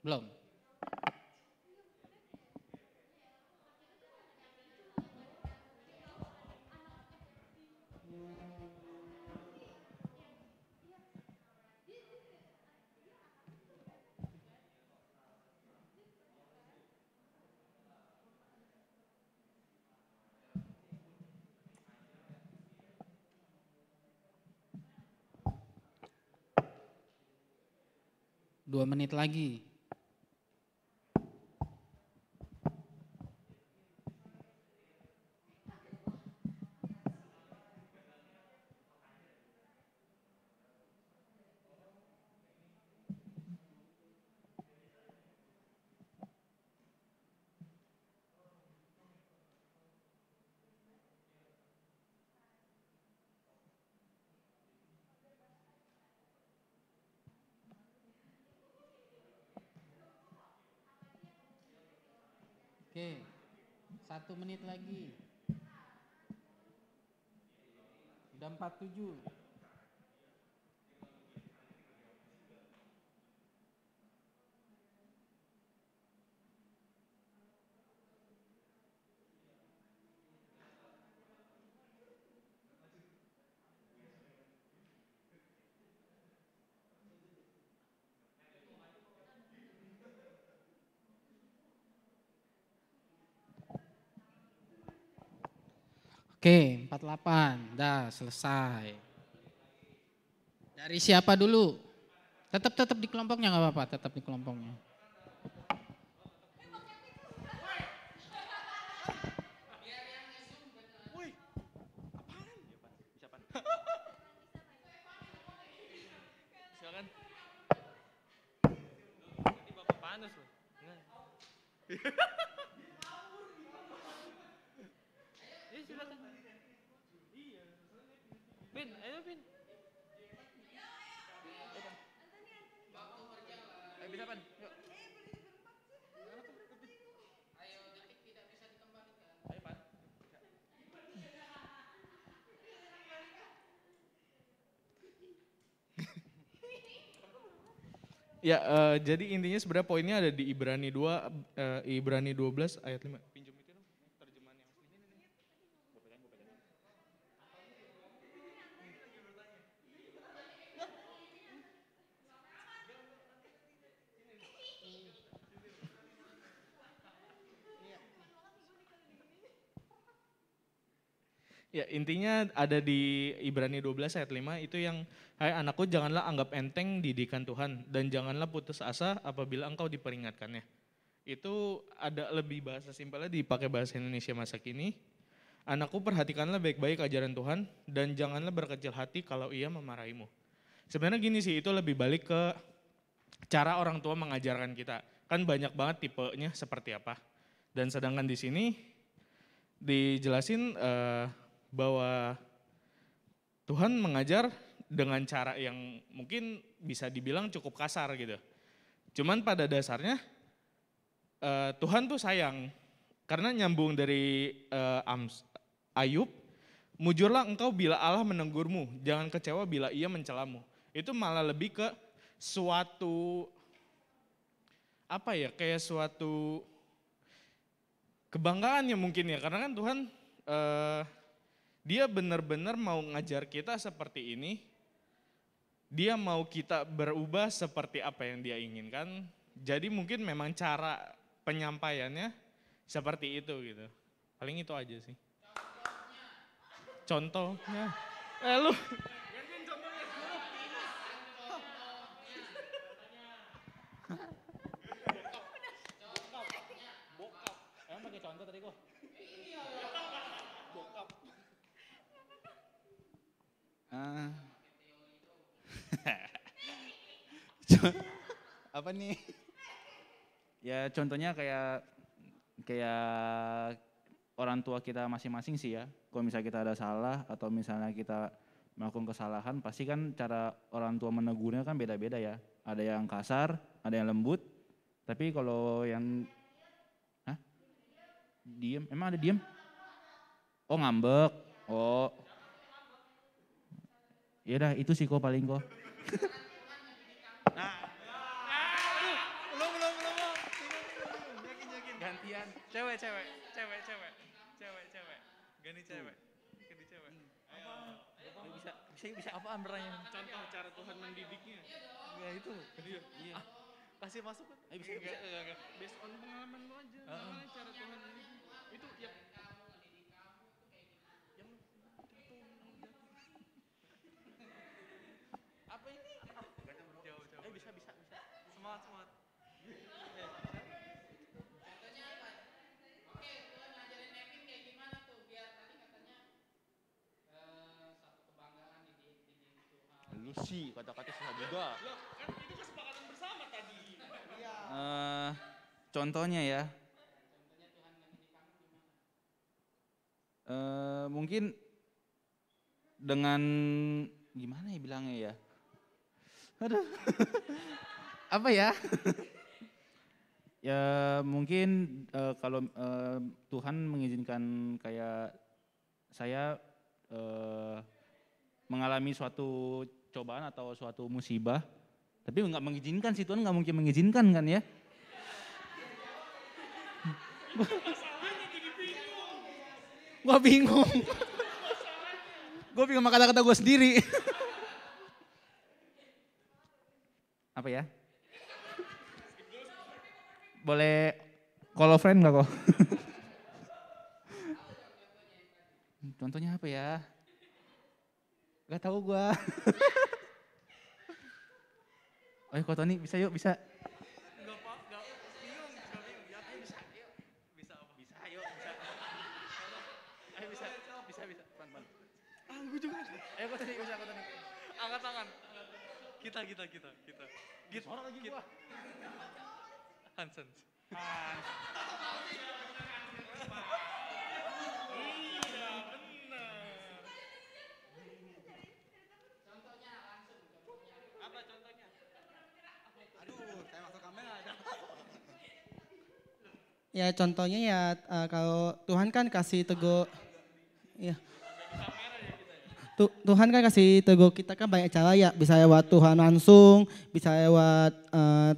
Belum? Dua menit lagi. Oke, 1 menit lagi. Udah 47. Oke, 48. Dah selesai. Dari siapa dulu? Tetap di kelompoknya nggak apa-apa, tetap di kelompoknya. Ya silakan. Pin, ayo Pin. Ayo bisa Pan, yuk. Ayo Pan. Ya, jadi intinya sebenarnya poinnya ada di Ibrani 2, Ibrani 12 ayat 5. Pinjam itu dong, terjemahan yang asli. Ya, intinya ada di Ibrani 12 ayat 5 itu yang, hai anakku janganlah anggap enteng didikan Tuhan dan janganlah putus asa apabila engkau diperingatkannya. Itu ada lebih bahasa simpelnya dipakai bahasa Indonesia masa kini. Anakku perhatikanlah baik-baik ajaran Tuhan dan janganlah berkecil hati kalau ia memarahimu. Sebenarnya gini sih, itu lebih balik ke cara orang tua mengajarkan kita. Kan banyak banget tipenya seperti apa. Dan sedangkan di sini dijelasin bahwa Tuhan mengajar dengan cara yang mungkin bisa dibilang cukup kasar gitu. Cuman pada dasarnya Tuhan tuh sayang, karena nyambung dari Ayub, mujurlah engkau bila Allah menegurmu, jangan kecewa bila ia mencelamu. Itu malah lebih ke suatu, apa ya, kayak suatu kebanggaan ya mungkin ya, karena kan Tuhan dia benar-benar mau ngajar kita seperti ini, dia mau kita berubah seperti apa yang dia inginkan. Jadi mungkin memang cara penyampaiannya seperti itu gitu. Paling itu aja sih. Contohnya. Lu. Bokap. Emang pakai contoh tadi kok? Bokap. Apa nih? Ya contohnya kayak orang tua kita masing-masing sih ya. Kalau misalnya kita ada salah atau misalnya kita melakukan kesalahan, pasti kan cara orang tua menegurnya kan beda-beda ya. Ada yang kasar, ada yang lembut. Tapi kalau yang diem, emang ada diem? Oh ngambek. Oh. Ya udah itu sih kok paling kok. Gantian. Cewek. Ganti cewek. Bisa apaan pertanyaan? Contoh cara Tuhan mendidiknya. Ya itu. Iya. Kasih masukan. Bisa. Based on pengalaman lo aja. Gimana cara Tuhan mendidik? Itu ya. Apa ini? Jauh. Bisa. Semangat. Contohnya apa? Oke, Tuhan ngajarin Nevin kayak gimana tuh biar tadi katanya satu kebanggaan di Tuhan. Lu sih kata-kata susah juga. Loh, kan itu kesepakatan bersama tadi. Contohnya ya. Contohnya Tuhan mendidik kamu gimana? Mungkin dengan gimana ya bilangnya ya? Aduh. Apa ya? Ya mungkin kalau Tuhan mengizinkan kayak saya mengalami suatu cobaan atau suatu musibah, tapi nggak mengizinkan sih, Tuhan nggak mungkin mengizinkan kan ya? Gue bingung. Gue bingung sama kata-kata gue sendiri. Apa ya? Boleh call friend nggak kok? Contohnya apa ya? Gak tahu gue. Oh kok Tony bisa yuk bisa. Gue juga. Ayo kok Tony bisa kok Tony. Angkat tangan. Kita. Suara lagi gua. Hansen. Ya contohnya ya kalau Tuhan kan kasih teguh, ya Tuhan kan kasih teguh kita kan banyak cara ya, bisa lewat Tuhan langsung, bisa lewat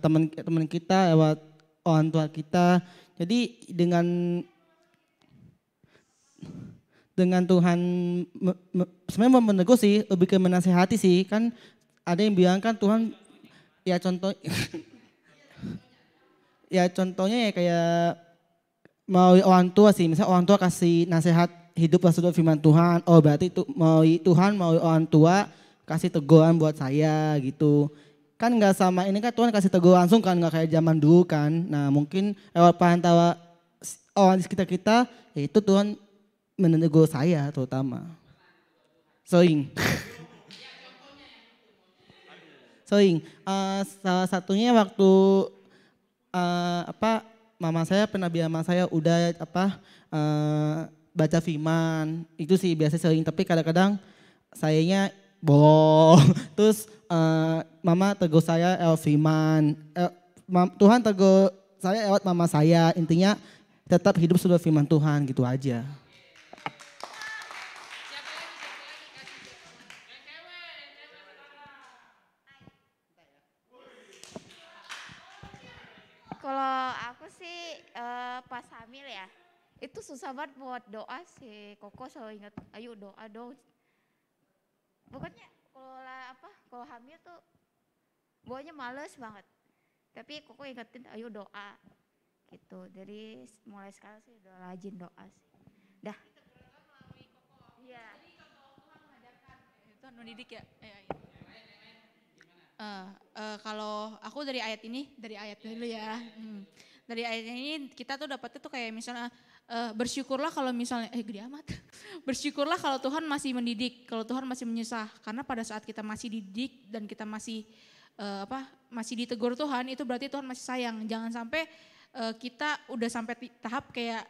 teman-teman kita, lewat orang tua kita. Jadi dengan Tuhan sebenarnya mau menegur sih, lebih ke menasehati sih. Kan ada yang bilang kan Tuhan ya contohnya ya kayak mau orang tua sih, misalnya orang tua kasih nasihat hidup sesuai firman Tuhan, oh berarti mau Tuhan mau orang tua kasih teguran buat saya gitu. Kan nggak sama ini kan Tuhan kasih teguh langsung kan, nggak kayak zaman dulu kan. Nah mungkin lewat perantara orang di sekitar kita, ya itu Tuhan menegur saya terutama. Sering. Salah satunya waktu mama saya pernah bilang sama saya udah baca firman. Itu sih biasa sering, tapi kadang-kadang sayanya bohong. Terus mama tegur saya lewat firman. Tuhan tegur saya lewat mama saya. Intinya tetap hidup sesuai firman Tuhan gitu aja. Kalau aku sih pas hamil ya, itu susah banget buat doa sih. Koko selalu ingat, ayo doa dong. Pokoknya kalau hamil tuh bawanya males banget. Tapi Koko ingetin, ayo doa gitu. Jadi mulai sekarang sih udah rajin doa sih. Dah. Iya. Tuhan mendidik ya. Kalau aku dari ayat dulu ya. Dari ayat ini kita tuh dapetnya tuh kayak misalnya bersyukurlah kalau misalnya gede amat. Bersyukurlah kalau Tuhan masih mendidik, kalau Tuhan masih menyusah. Karena pada saat kita masih dididik dan kita masih masih ditegur Tuhan, itu berarti Tuhan masih sayang. Jangan sampai kita udah sampai tahap kayak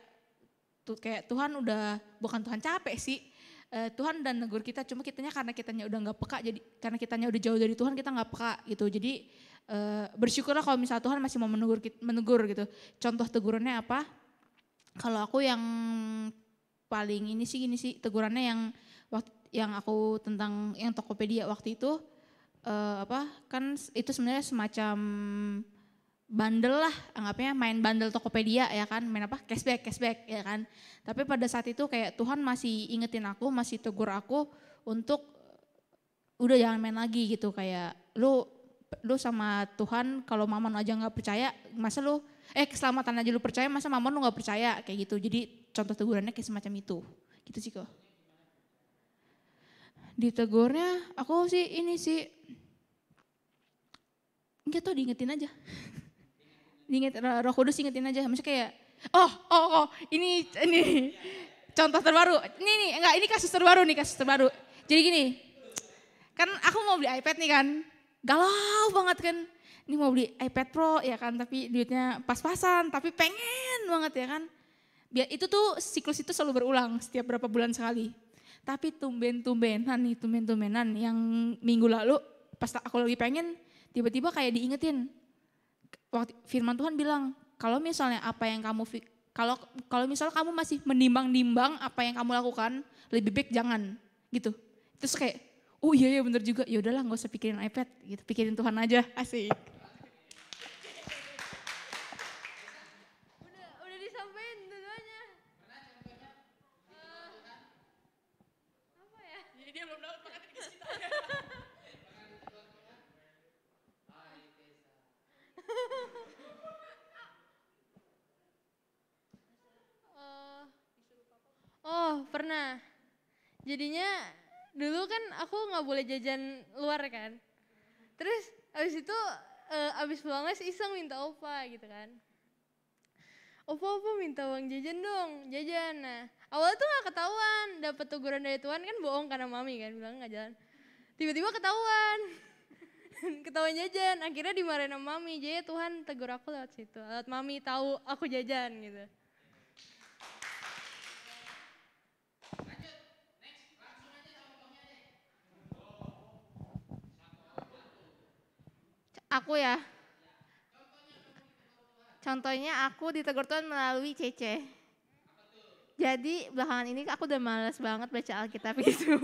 Tuhan udah, bukan Tuhan capek sih. Tuhan dan negur kita, cuma karena kitanya udah nggak peka, jadi karena kitanya udah jauh dari Tuhan kita nggak peka gitu. Jadi bersyukurlah kalau misalnya Tuhan masih mau menegur gitu. Contoh tegurannya apa? Kalau aku yang paling ini sih tegurannya yang aku tentang yang Tokopedia waktu itu kan itu sebenarnya semacam bandel lah, anggapnya main bandel Tokopedia ya kan, main apa cashback ya kan. Tapi pada saat itu kayak Tuhan masih ingetin aku, masih tegur aku untuk udah jangan main lagi gitu, kayak lu sama Tuhan kalau mamon aja nggak percaya, masa lu keselamatan aja lu percaya, masa mamon lu nggak percaya kayak gitu. Jadi contoh tegurannya kayak semacam itu, gitu sih kok. Ditegurnya aku sih ini sih nggak tau, diingetin aja. Roh Kudus ingetin aja, maksudnya kayak ini contoh terbaru, ini kasus terbaru. Jadi gini, kan aku mau beli iPad nih kan, galau banget kan, ini mau beli iPad Pro ya kan, tapi duitnya pas-pasan, tapi pengen banget ya kan. Biar itu tuh siklus itu selalu berulang setiap berapa bulan sekali. Tapi tumben-tumbenan yang minggu lalu pas aku lagi pengen, tiba-tiba kayak diingetin. Waktu firman Tuhan bilang, kalau misalnya kalau misalnya kamu masih menimbang-nimbang apa yang kamu lakukan, lebih baik jangan gitu. Terus kayak, oh iya bener juga, ya udahlah nggak usah pikirin iPad gitu, pikirin Tuhan aja, asik. Udah disampaikan dua-duanya. Apa ya? Jadi dia belum dapat makanya dikasih kita. Pernah. Jadinya dulu kan aku nggak boleh jajan luar kan. Terus abis itu abis pulang les iseng minta opa gitu kan. Opa minta uang jajan dong, jajan. Nah awalnya tuh nggak ketahuan, dapat teguran dari Tuhan kan bohong karena mami kan bilang nggak jalan. Tiba-tiba ketahuan. ketahuan jajan. Akhirnya dimarahin sama mami. Jadi Tuhan tegur aku lewat situ. Lewat mami tahu aku jajan gitu. Aku ya. Contohnya aku ditegur Tuhan melalui Cece. Jadi belakangan ini aku udah males banget baca Alkitab itu.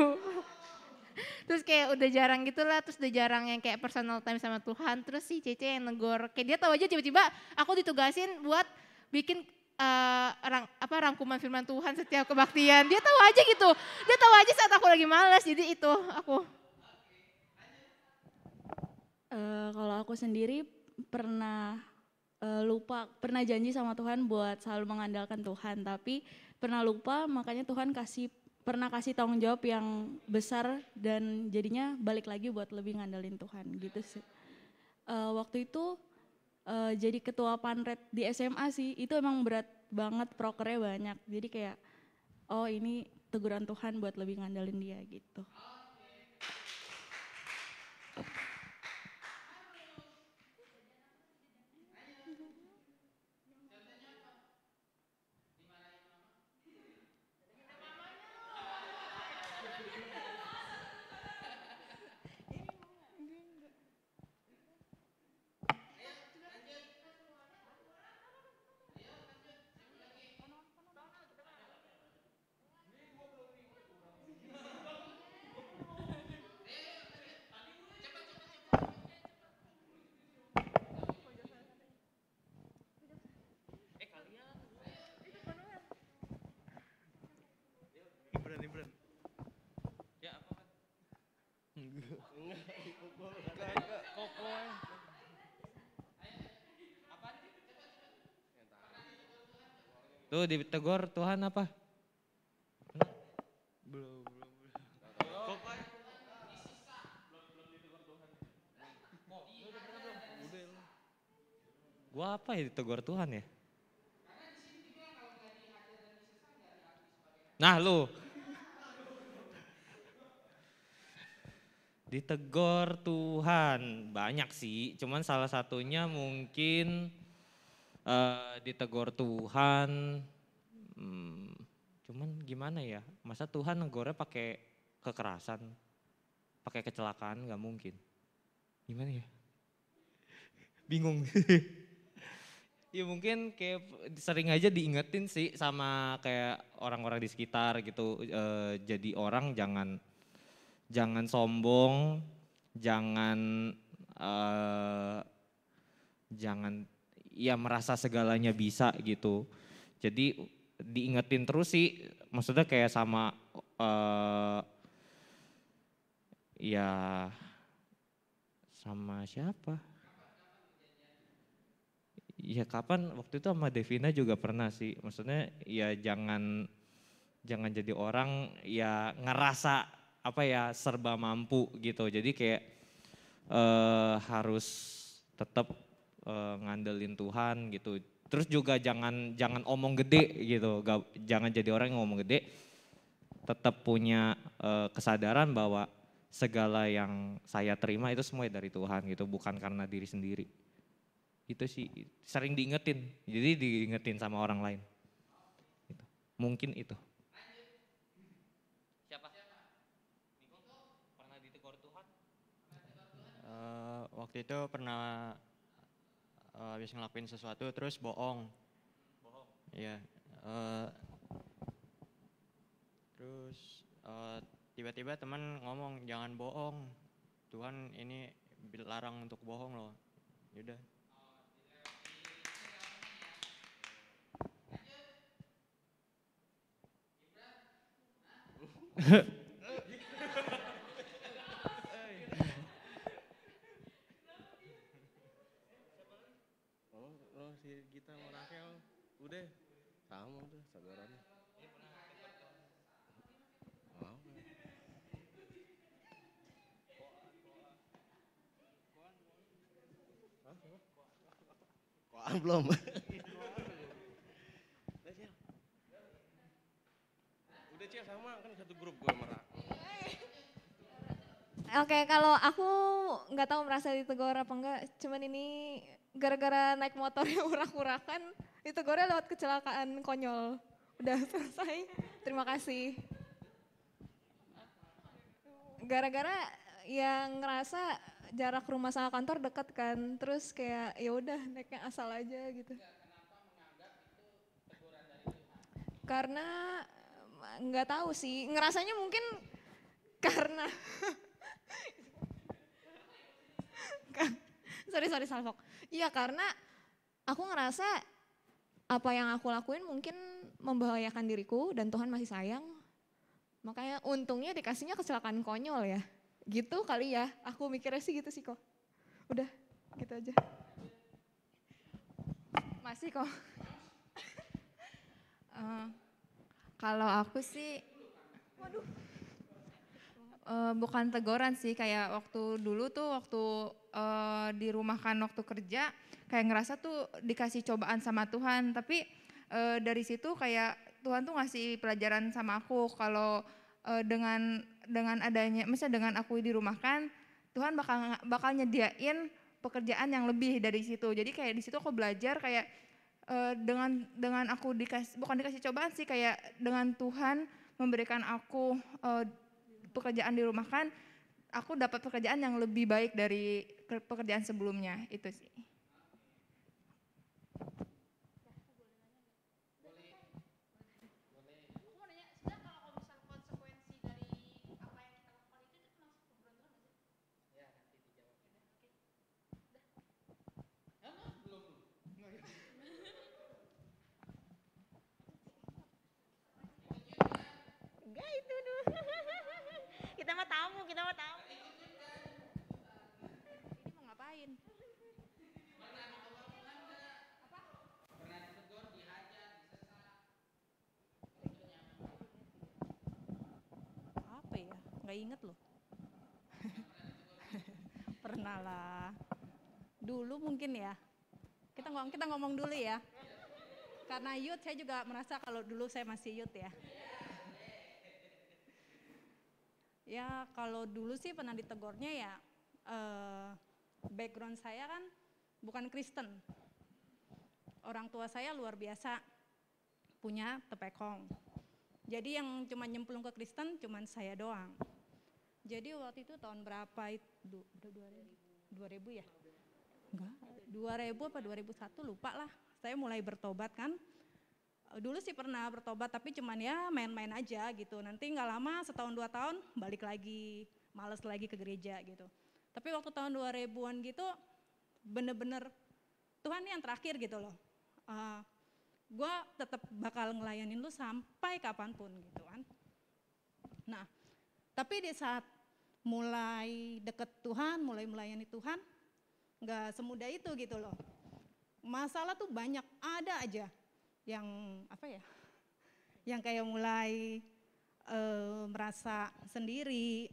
Terus kayak udah jarang gitu lah, terus udah jarang yang kayak personal time sama Tuhan. Terus si Cece yang negor, kayak dia tahu aja tiba-tiba aku ditugasin buat bikin rangkuman firman Tuhan setiap kebaktian. Dia tahu aja gitu, dia tahu aja saat aku lagi malas, jadi itu aku. Kalau aku sendiri pernah pernah janji sama Tuhan buat selalu mengandalkan Tuhan, tapi pernah lupa, makanya Tuhan pernah kasih tanggung jawab yang besar dan jadinya balik lagi buat lebih ngandalin Tuhan gitu sih. Waktu itu jadi ketua panret di SMA sih, itu emang berat banget, prokernya banyak, jadi kayak oh ini teguran Tuhan buat lebih ngandalin dia gitu. Ibran. Ya apa kan? Koko. Tuh ditegur Tuhan apa? Belum. Gua apa ya ditegur Tuhan ya? Nah lu. Ditegur Tuhan, banyak sih. Cuman salah satunya mungkin ditegur Tuhan. Cuman gimana ya? Masa Tuhan negornya pakai kekerasan, pakai kecelakaan, nggak mungkin. Gimana ya? Bingung. Ya mungkin kayak sering aja diingetin sih sama kayak orang-orang di sekitar gitu. Jadi orang jangan sombong, jangan ya merasa segalanya bisa gitu. Jadi diingetin terus sih, maksudnya kayak sama ya sama siapa? Ya kapan waktu itu sama Devina juga pernah sih, maksudnya ya jangan jadi orang ya ngerasa apa ya serba mampu gitu, jadi kayak harus tetap ngandelin Tuhan gitu. Terus juga jangan omong gede gitu, jangan jadi orang yang ngomong gede, tetap punya kesadaran bahwa segala yang saya terima itu semua dari Tuhan gitu, bukan karena diri sendiri. Itu sih sering diingetin, jadi diingetin sama orang lain. Gitu. Mungkin itu. Siapa? Pernah ditegur Tuhan? Waktu itu pernah habis ngelakuin sesuatu terus bohong. Bohong? Iya. Terus tiba-tiba teman ngomong jangan bohong. Tuhan ini larang untuk bohong loh. Yaudah. Oh si Gita mau Rakel udah sama udah sadarannya. Koan belum. Udah Cia sama kan satu grup gue sama Ra. Oke, kalau aku nggak tahu merasa ditegur apa enggak, cuman ini gara-gara naik motornya urak-urakan, ditegurnya lewat kecelakaan konyol. Udah selesai, terima kasih. Gara-gara yang ngerasa jarak rumah sama kantor dekat kan, terus kayak ya udah naiknya asal aja gitu. Karena nggak tahu sih, ngerasanya mungkin karena sorry Salfok. Iya karena aku ngerasa apa yang aku lakuin mungkin membahayakan diriku dan Tuhan masih sayang. Makanya untungnya dikasihnya kecelakaan konyol ya. Gitu kali ya, aku mikirnya sih gitu sih kok. Udah, gitu aja. Masih kok. Kalau aku sih, bukan teguran sih, kayak waktu dulu tuh waktu dirumahkan waktu kerja, kayak ngerasa tuh dikasih cobaan sama Tuhan, tapi dari situ kayak Tuhan tuh ngasih pelajaran sama aku kalau dengan adanya, misalnya dengan aku dirumahkan, Tuhan bakal nyediain pekerjaan yang lebih dari situ. Jadi kayak di situ aku belajar kayak dengan aku bukan dikasih cobaan sih, kayak dengan Tuhan memberikan aku pekerjaan dirumahkan, aku dapat pekerjaan yang lebih baik dari pekerjaan sebelumnya, itu sih. Enggak itu dulu. Kita mah tamu. Ini mau ngapain? Apa ya? Nggak inget loh. Pernah lah. Dulu mungkin ya. Kita ngomong dulu ya. Karena youth saya juga merasa kalau dulu saya masih youth ya. Ya kalau dulu sih pernah ditegurnya ya, background saya kan bukan Kristen. Orang tua saya luar biasa, punya tepekong. Jadi yang cuma nyemplung ke Kristen cuma saya doang. Jadi waktu itu tahun berapa itu? 2000 ya? Enggak, 2000 apa 2001 lupa lah. Saya mulai bertobat kan. Dulu sih pernah bertobat tapi cuman ya main-main aja gitu. Nanti nggak lama setahun 2 tahun balik lagi, males lagi ke gereja gitu. Tapi waktu tahun 2000-an gitu bener-bener Tuhan ini yang terakhir gitu loh. Gue tetap bakal ngelayanin lu sampai kapanpun gitu kan. Nah tapi di saat mulai deket Tuhan, mulai melayani Tuhan, nggak semudah itu gitu loh. Masalah tuh banyak, ada aja yang apa ya, yang kayak mulai merasa sendiri,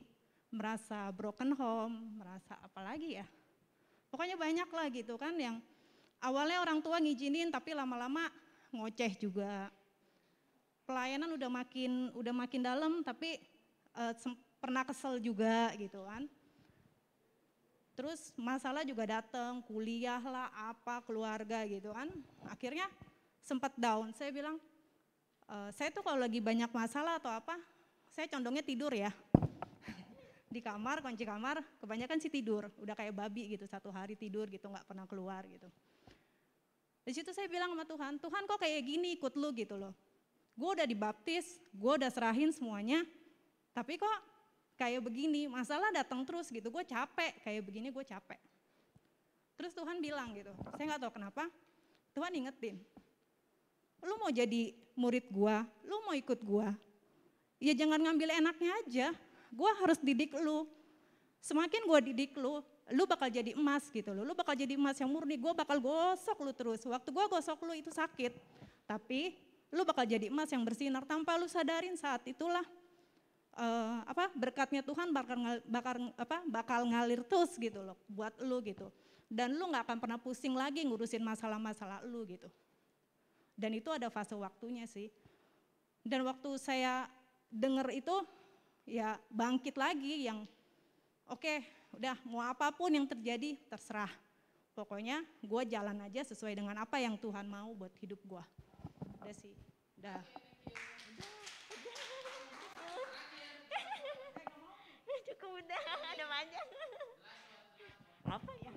merasa broken home, merasa apa lagi ya, pokoknya banyak lah gitu kan, yang awalnya orang tua ngizinin tapi lama-lama ngoceh juga, pelayanan udah makin dalam tapi pernah kesel juga gitu kan. Terus masalah juga datang, kuliah lah, apa, keluarga gitu kan. Akhirnya sempat down, saya bilang, saya tuh kalau lagi banyak masalah atau apa, saya condongnya tidur ya. Di kamar, kunci kamar, kebanyakan sih tidur. Udah kayak babi gitu, 1 hari tidur gitu, gak pernah keluar gitu. Di situ saya bilang sama Tuhan, Tuhan kok kayak gini ikut lu gitu loh. Gue udah dibaptis, gue udah serahin semuanya, tapi kok kayak begini, masalah datang terus gitu, gue capek, kayak begini gue capek. Terus Tuhan bilang gitu, saya gak tahu kenapa, Tuhan ingetin, lu mau jadi murid gue, lu mau ikut gue, ya jangan ngambil enaknya aja, gue harus didik lu. Semakin gue didik lu bakal jadi emas gitu loh, lu bakal jadi emas yang murni, gue bakal gosok lu terus. Waktu gue gosok lu itu sakit, tapi lu bakal jadi emas yang bersinar tanpa lu sadarin saat itulah berkatnya Tuhan bakal ngalir terus gitu loh buat lu gitu. Dan lu gak akan pernah pusing lagi ngurusin masalah-masalah lu gitu. Dan itu ada fase waktunya sih. Dan waktu saya denger itu ya bangkit lagi yang Oke, udah mau apapun yang terjadi terserah. Pokoknya gue jalan aja sesuai dengan apa yang Tuhan mau buat hidup gue. Udah sih, udah. Cukup udah, ada panjang. Apa ya?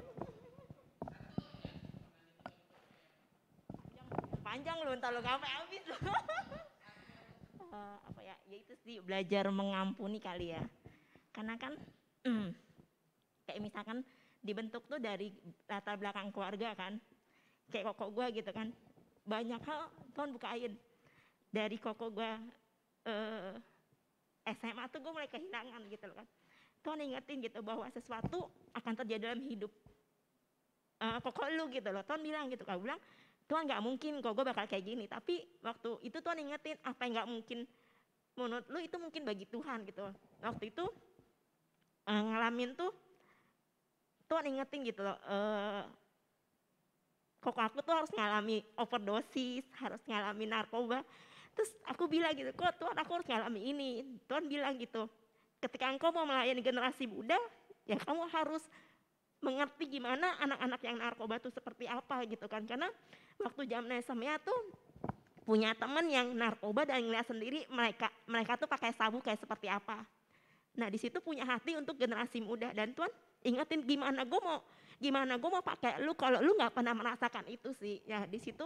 Panjang lu, entar lu sampai habis lu. Apa ya? Ya itu sih belajar mengampuni kali ya. Karena kan kayak misalkan dibentuk tuh dari latar belakang keluarga kan. Kayak koko gue gitu kan. Banyak hal Tuhan bukain. Dari koko gue SMA tuh gue mulai kehilangan gitu loh kan. Tuhan ingetin gitu bahwa sesuatu akan terjadi dalam hidup koko lu gitu loh. Tuhan bilang gitu, kau bilang Tuhan gak mungkin kok gue bakal kayak gini. Tapi waktu itu Tuhan ingetin apa yang gak mungkin menurut lu itu mungkin bagi Tuhan gitu loh. Waktu itu ngalamin tuh Tuhan ingetin gitu loh. Kok aku tuh harus ngalami overdosis, harus ngalami narkoba. Terus aku bilang gitu, kok Tuhan aku harus ngalami ini. Tuhan bilang gitu, ketika engkau mau melayani generasi muda, ya kamu harus mengerti gimana anak-anak yang narkoba tuh seperti apa gitu kan. Karena waktu zaman SMA tuh punya teman yang narkoba dan ngeliat sendiri mereka tuh pakai sabu kayak seperti apa. Nah di situ punya hati untuk generasi muda dan Tuhan ingetin gimana gue mau pakai lu kalau lu nggak pernah merasakan itu sih. Ya di situ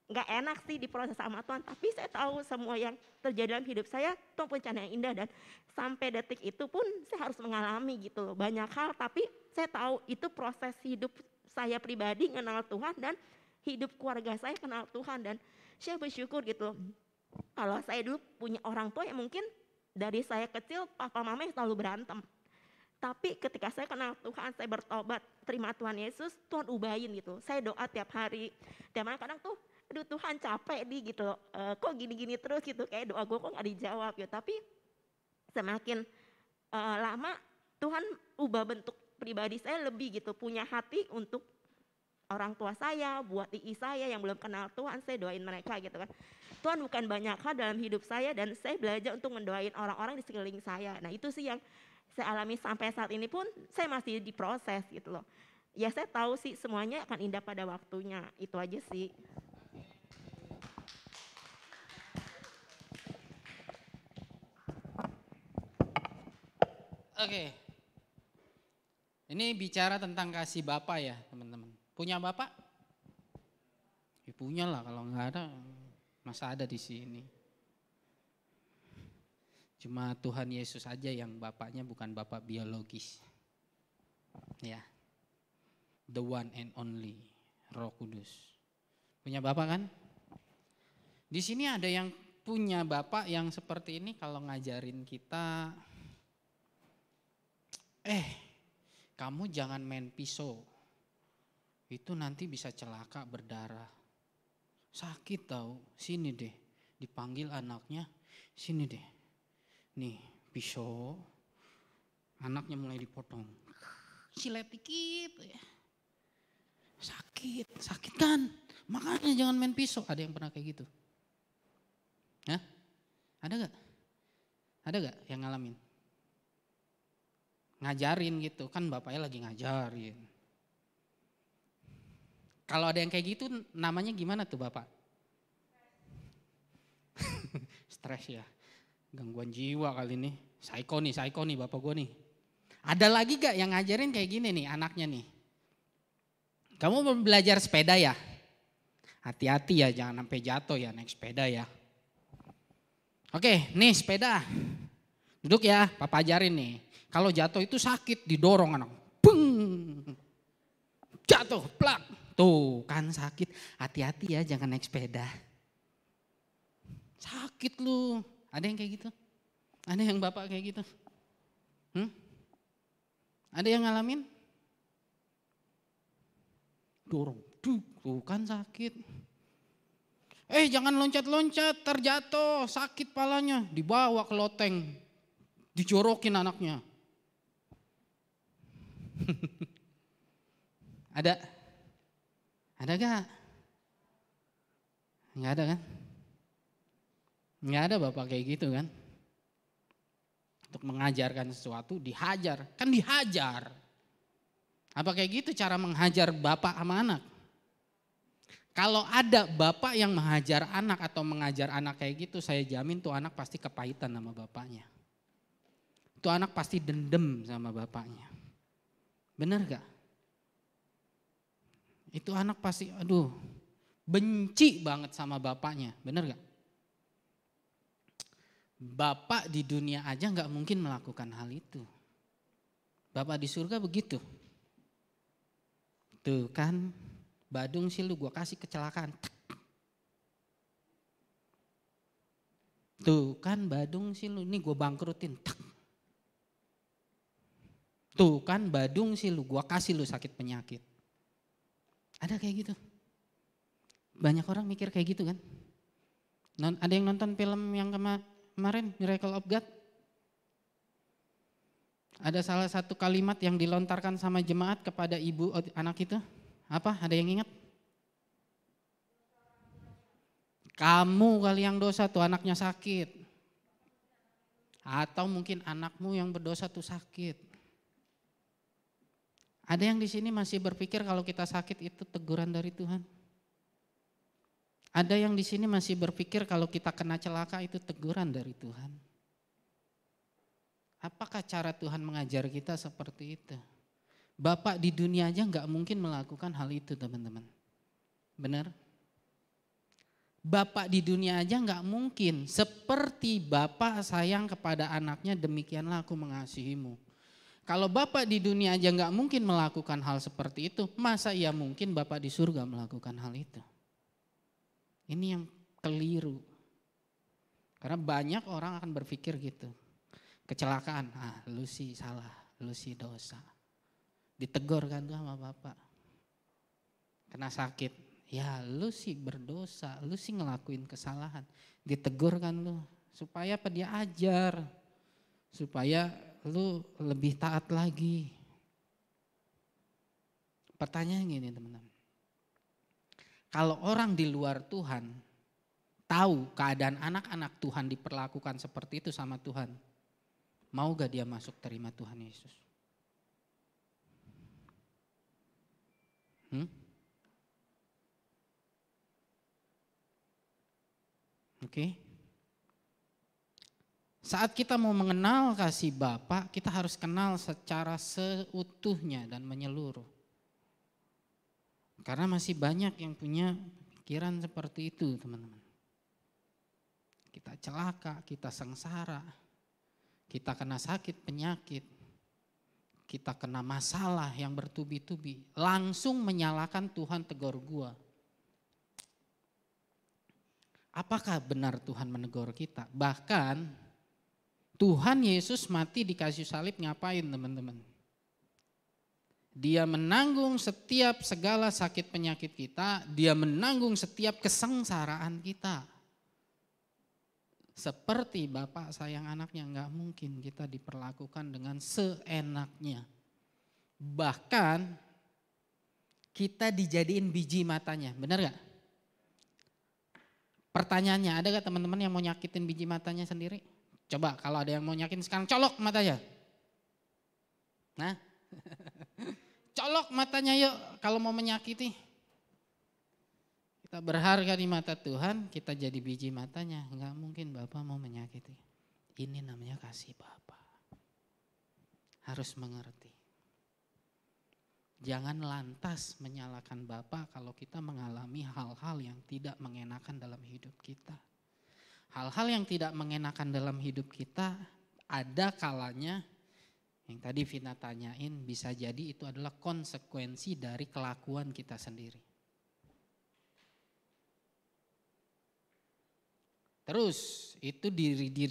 nggak enak sih diproses sama Tuhan, tapi saya tahu semua yang terjadi dalam hidup saya Tuhan punya rencana yang indah dan sampai detik itu pun saya harus mengalami gitu loh banyak hal, tapi saya tahu itu proses hidup saya pribadi kenal Tuhan dan hidup keluarga saya kenal Tuhan dan saya bersyukur gitu. Kalau saya dulu punya orang tua yang mungkin dari saya kecil papa mama selalu berantem. Tapi ketika saya kenal Tuhan, saya bertobat, terima Tuhan Yesus, Tuhan ubahin gitu. Saya doa tiap hari, kadang tuh aduh Tuhan capek nih gitu loh, kok gini-gini terus gitu, kayak doa gue kok gak dijawab gitu. Tapi semakin lama Tuhan ubah bentuk pribadi saya lebih gitu, punya hati untuk orang tua saya, buat ii saya yang belum kenal Tuhan, saya doain mereka gitu kan. Tuhan bukan banyak hal dalam hidup saya dan saya belajar untuk mendoain orang-orang di sekeliling saya. Nah itu sih yang saya alami sampai saat ini pun saya masih diproses gitu loh. Ya saya tahu sih semuanya akan indah pada waktunya, itu aja sih. Oke. Ini bicara tentang kasih Bapak ya teman-teman. Punya Bapak? Ya punya lah, kalau nggak ada masa ada di sini. Cuma Tuhan Yesus aja yang Bapaknya bukan Bapak biologis. Ya. The one and only, Roh Kudus. Punya Bapak kan? Di sini ada yang punya Bapak yang seperti ini kalau ngajarin kita, kamu jangan main pisau, itu nanti bisa celaka berdarah. Sakit tahu, sini deh, dipanggil anaknya, sini deh. Nih pisau, anaknya mulai dipotong, silet dikit ya. Sakit kan, makanya jangan main pisau. Ada yang pernah kayak gitu? Hah? Ada gak yang ngalamin? Ngajarin gitu, kan bapaknya lagi ngajarin. Kalau ada yang kayak gitu namanya gimana tuh bapak? Stres ya, gangguan jiwa kali ini. Psycho nih bapak gue nih. Ada lagi gak yang ngajarin kayak gini nih anaknya nih? Kamu mau belajar sepeda ya? Hati-hati ya, jangan sampai jatuh ya naik sepeda ya. Oke, nih sepeda. Duduk ya, papa ajarin nih. Kalau jatuh itu sakit, didorong anak. Bung. Jatuh, plak. Tuh kan sakit. Hati-hati ya jangan naik sepeda. Sakit lu. Ada yang kayak gitu? Ada yang bapak kayak gitu? Ada yang ngalamin? Dorong. Tuh kan sakit. Jangan loncat-loncat, terjatuh, sakit palanya. Dibawa ke loteng. Dijorokin anaknya. Ada gak? Nggak ada kan? Nggak ada bapak kayak gitu kan? untuk mengajarkan sesuatu, dihajar. Kan dihajar. Apa kayak gitu cara menghajar bapak sama anak? Kalau ada bapak yang menghajar anak atau mengajar anak kayak gitu, saya jamin tuh anak pasti kepahitan sama bapaknya. Tuh anak pasti dendam sama bapaknya. Bener gak? Itu anak pasti benci banget sama bapaknya. Bener gak? Bapak di dunia aja gak mungkin melakukan hal itu. Bapak di surga begitu. Tuh kan, Badung sih lu gua kasih kecelakaan. Tuh kan Badung sih lu, nih gua bangkrutin. Tuh kan Badung sih lu, gua kasih lu sakit penyakit. Ada kayak gitu. Banyak orang mikir kayak gitu kan. Ada yang nonton film yang kemarin, Miracle of God? Ada salah satu kalimat yang dilontarkan sama jemaat kepada ibu anak itu. Apa? Ada yang ingat? Kamu kali yang dosa tuh anaknya sakit. Atau mungkin anakmu yang berdosa tuh sakit. Ada yang di sini masih berpikir kalau kita sakit itu teguran dari Tuhan? Ada yang di sini masih berpikir kalau kita kena celaka itu teguran dari Tuhan? Apakah cara Tuhan mengajar kita seperti itu? Bapak di dunia aja nggak mungkin melakukan hal itu, teman-teman. Benar? Bapak di dunia aja nggak mungkin seperti bapak sayang kepada anaknya, demikianlah aku mengasihimu. Kalau bapak di dunia aja nggak mungkin melakukan hal seperti itu, masa ia mungkin bapak di surga melakukan hal itu? Ini yang keliru. Karena banyak orang akan berpikir gitu. Kecelakaan, lu sih salah, lu sih dosa. Ditegur kan tuh sama bapak. Kena sakit, ya lu sih berdosa, lu sih ngelakuin kesalahan. Ditegur kan lu, supaya apa dia ajar. Supaya lu lebih taat lagi. Pertanyaan gini teman-teman. Kalau orang di luar Tuhan tahu keadaan anak-anak Tuhan diperlakukan seperti itu sama Tuhan, mau gak dia masuk terima Tuhan Yesus? Oke. Saat kita mau mengenal kasih Bapa, kita harus kenal secara seutuhnya dan menyeluruh. Karena masih banyak yang punya pikiran seperti itu, teman-teman. Kita celaka, kita sengsara, kita kena sakit penyakit, kita kena masalah yang bertubi-tubi, langsung menyalahkan Tuhan, tegur gua. Apakah benar Tuhan menegur kita? Bahkan Tuhan Yesus mati di kayu salib ngapain teman-teman? Dia menanggung setiap segala sakit penyakit kita, dia menanggung setiap kesengsaraan kita. Seperti bapak sayang anaknya, nggak mungkin kita diperlakukan dengan seenaknya. Bahkan kita dijadiin biji matanya, benar gak? Pertanyaannya, ada gak teman-teman yang mau nyakitin biji matanya sendiri? Coba kalau ada yang mau nyakitin sekarang, colok matanya. Nah, colok matanya yuk kalau mau menyakiti. Kita berharga di mata Tuhan, kita jadi biji matanya. Enggak mungkin Bapak mau menyakiti. Ini namanya kasih Bapak. Harus mengerti. Jangan lantas menyalahkan Bapak kalau kita mengalami hal-hal yang tidak mengenakan dalam hidup kita. Hal-hal yang tidak mengenakan dalam hidup kita ada kalanya yang tadi Vina tanyain, bisa jadi itu adalah konsekuensi dari kelakuan kita sendiri. Terus itu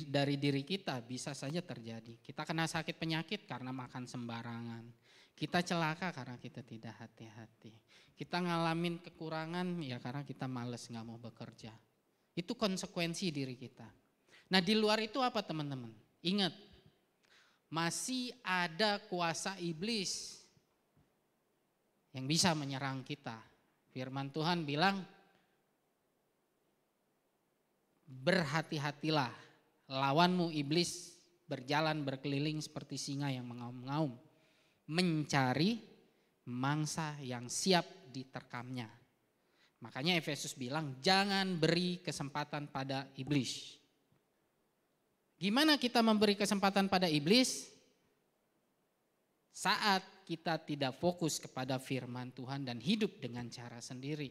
dari diri kita bisa saja terjadi. Kita kena sakit penyakit karena makan sembarangan. Kita celaka karena kita tidak hati-hati. Kita ngalamin kekurangan ya karena kita males gak mau bekerja. Itu konsekuensi diri kita. Nah di luar itu apa teman-teman? Ingat, masih ada kuasa iblis yang bisa menyerang kita. Firman Tuhan bilang, berhati-hatilah, lawanmu iblis berjalan berkeliling seperti singa yang mengaum-ngaum, mencari mangsa yang siap diterkamnya. Makanya Efesus bilang jangan beri kesempatan pada iblis. Gimana kita memberi kesempatan pada iblis? Saat kita tidak fokus kepada firman Tuhan dan hidup dengan cara sendiri.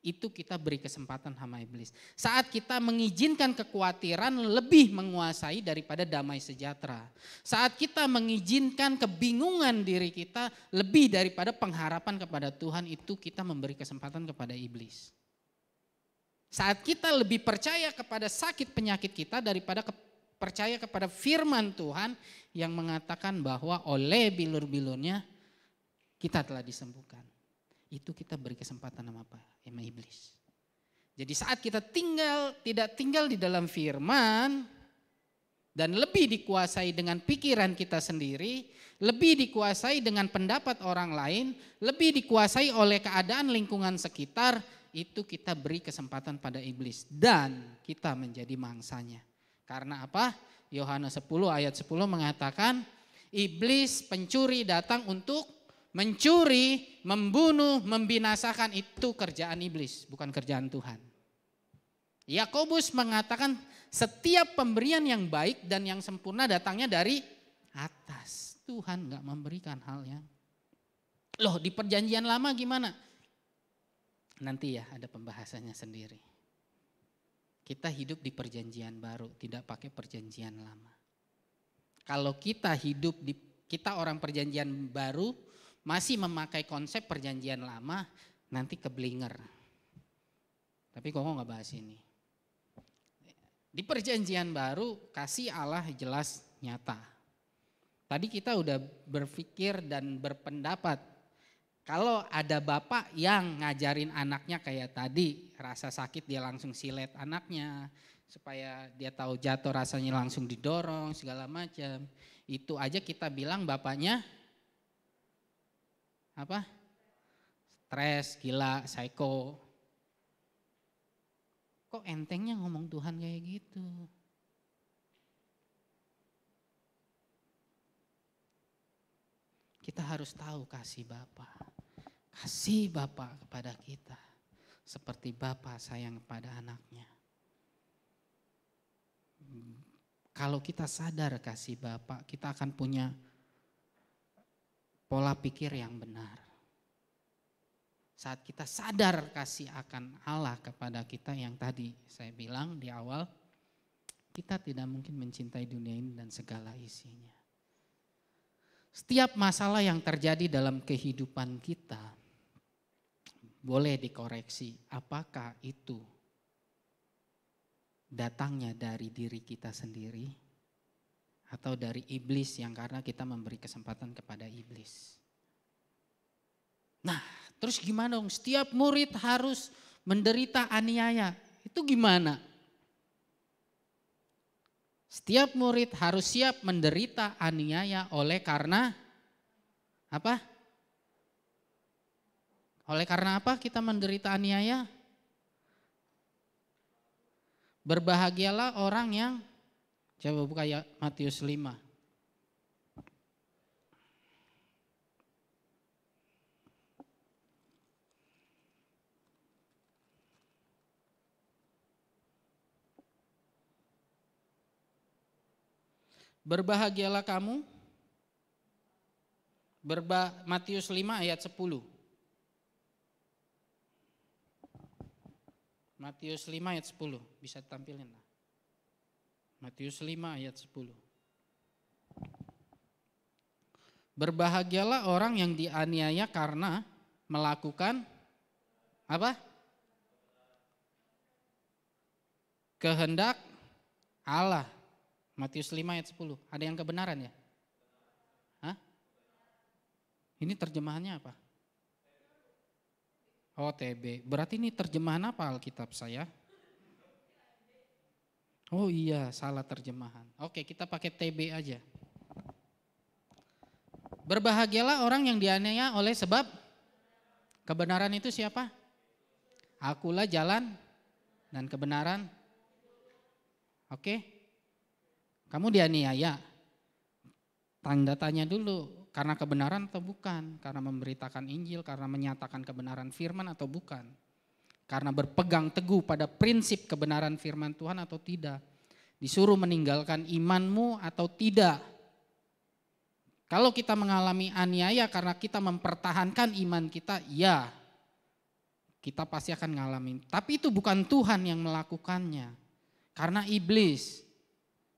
Itu kita beri kesempatan sama iblis. Saat kita mengizinkan kekhawatiran lebih menguasai daripada damai sejahtera. Saat kita mengizinkan kebingungan diri kita lebih daripada pengharapan kepada Tuhan, itu kita memberi kesempatan kepada iblis. Saat kita lebih percaya kepada sakit penyakit kita daripada percaya kepada firman Tuhan yang mengatakan bahwa oleh bilur-bilurnya kita telah disembuhkan. Itu kita beri kesempatan sama apa? Sama iblis. Jadi saat kita tidak tinggal di dalam firman dan lebih dikuasai dengan pikiran kita sendiri, lebih dikuasai dengan pendapat orang lain, lebih dikuasai oleh keadaan lingkungan sekitar, itu kita beri kesempatan pada iblis dan kita menjadi mangsanya. Karena apa? Yohanes 10 ayat 10 mengatakan iblis pencuri datang untuk mencuri, membunuh, membinasakan. Itu kerjaan iblis, bukan kerjaan Tuhan. Yakobus mengatakan setiap pemberian yang baik dan yang sempurna datangnya dari atas. Tuhan gak memberikan hal yang. Loh, di perjanjian lama gimana? Nanti ya ada pembahasannya sendiri. Kita hidup di perjanjian baru, tidak pakai perjanjian lama. Kalau kita kita orang perjanjian baru, masih memakai konsep perjanjian lama, nanti keblinger. Tapi kok nggak bahas ini. Di perjanjian baru kasih Allah jelas nyata. Tadi kita udah berpikir dan berpendapat. Kalau ada bapak yang ngajarin anaknya kayak tadi, rasa sakit dia langsung silet anaknya. Supaya dia tahu jatuh rasanya langsung didorong segala macam. Itu aja kita bilang bapaknya apa? Stres, gila, psycho. Kok entengnya ngomong Tuhan kayak gitu? Kita harus tahu kasih Bapa. Kasih Bapa kepada kita. Seperti Bapa sayang kepada anaknya. Kalau kita sadar kasih Bapa, kita akan punya pola pikir yang benar. Saat kita sadar kasih akan Allah kepada kita yang tadi saya bilang di awal, kita tidak mungkin mencintai dunia ini dan segala isinya. Setiap masalah yang terjadi dalam kehidupan kita boleh dikoreksi apakah itu datangnya dari diri kita sendiri atau dari iblis yang karena kita memberi kesempatan kepada iblis. Nah, terus gimana dong? Setiap murid harus menderita aniaya. Itu gimana? Setiap murid harus siap menderita aniaya oleh karena apa? Oleh karena apa kita menderita aniaya? Berbahagialah orang yang, coba buka ya Matius 5. Berbahagialah kamu. Matius 5 ayat 10. Matius 5 ayat 10, bisa tampilin lah. Matius 5 ayat 10. Berbahagialah orang yang dianiaya karena melakukan apa? Kehendak Allah. Matius 5 ayat 10. Ada yang kebenaran ya? Hah? Ini terjemahannya apa? Oh TB, berarti ini terjemahan apa Alkitab saya? Oh iya, salah terjemahan. Oke, kita pakai TB aja. Berbahagialah orang yang dianiaya oleh sebab kebenaran itu siapa? Akulah jalan dan kebenaran. Oke, kamu dianiaya, Tanda tanya dulu, karena kebenaran atau bukan? Karena memberitakan Injil, karena menyatakan kebenaran firman atau bukan? Karena berpegang teguh pada prinsip kebenaran firman Tuhan atau tidak? Disuruh meninggalkan imanmu atau tidak? Kalau kita mengalami aniaya karena kita mempertahankan iman kita, ya kita pasti akan ngalamin. Tapi itu bukan Tuhan yang melakukannya. Karena iblis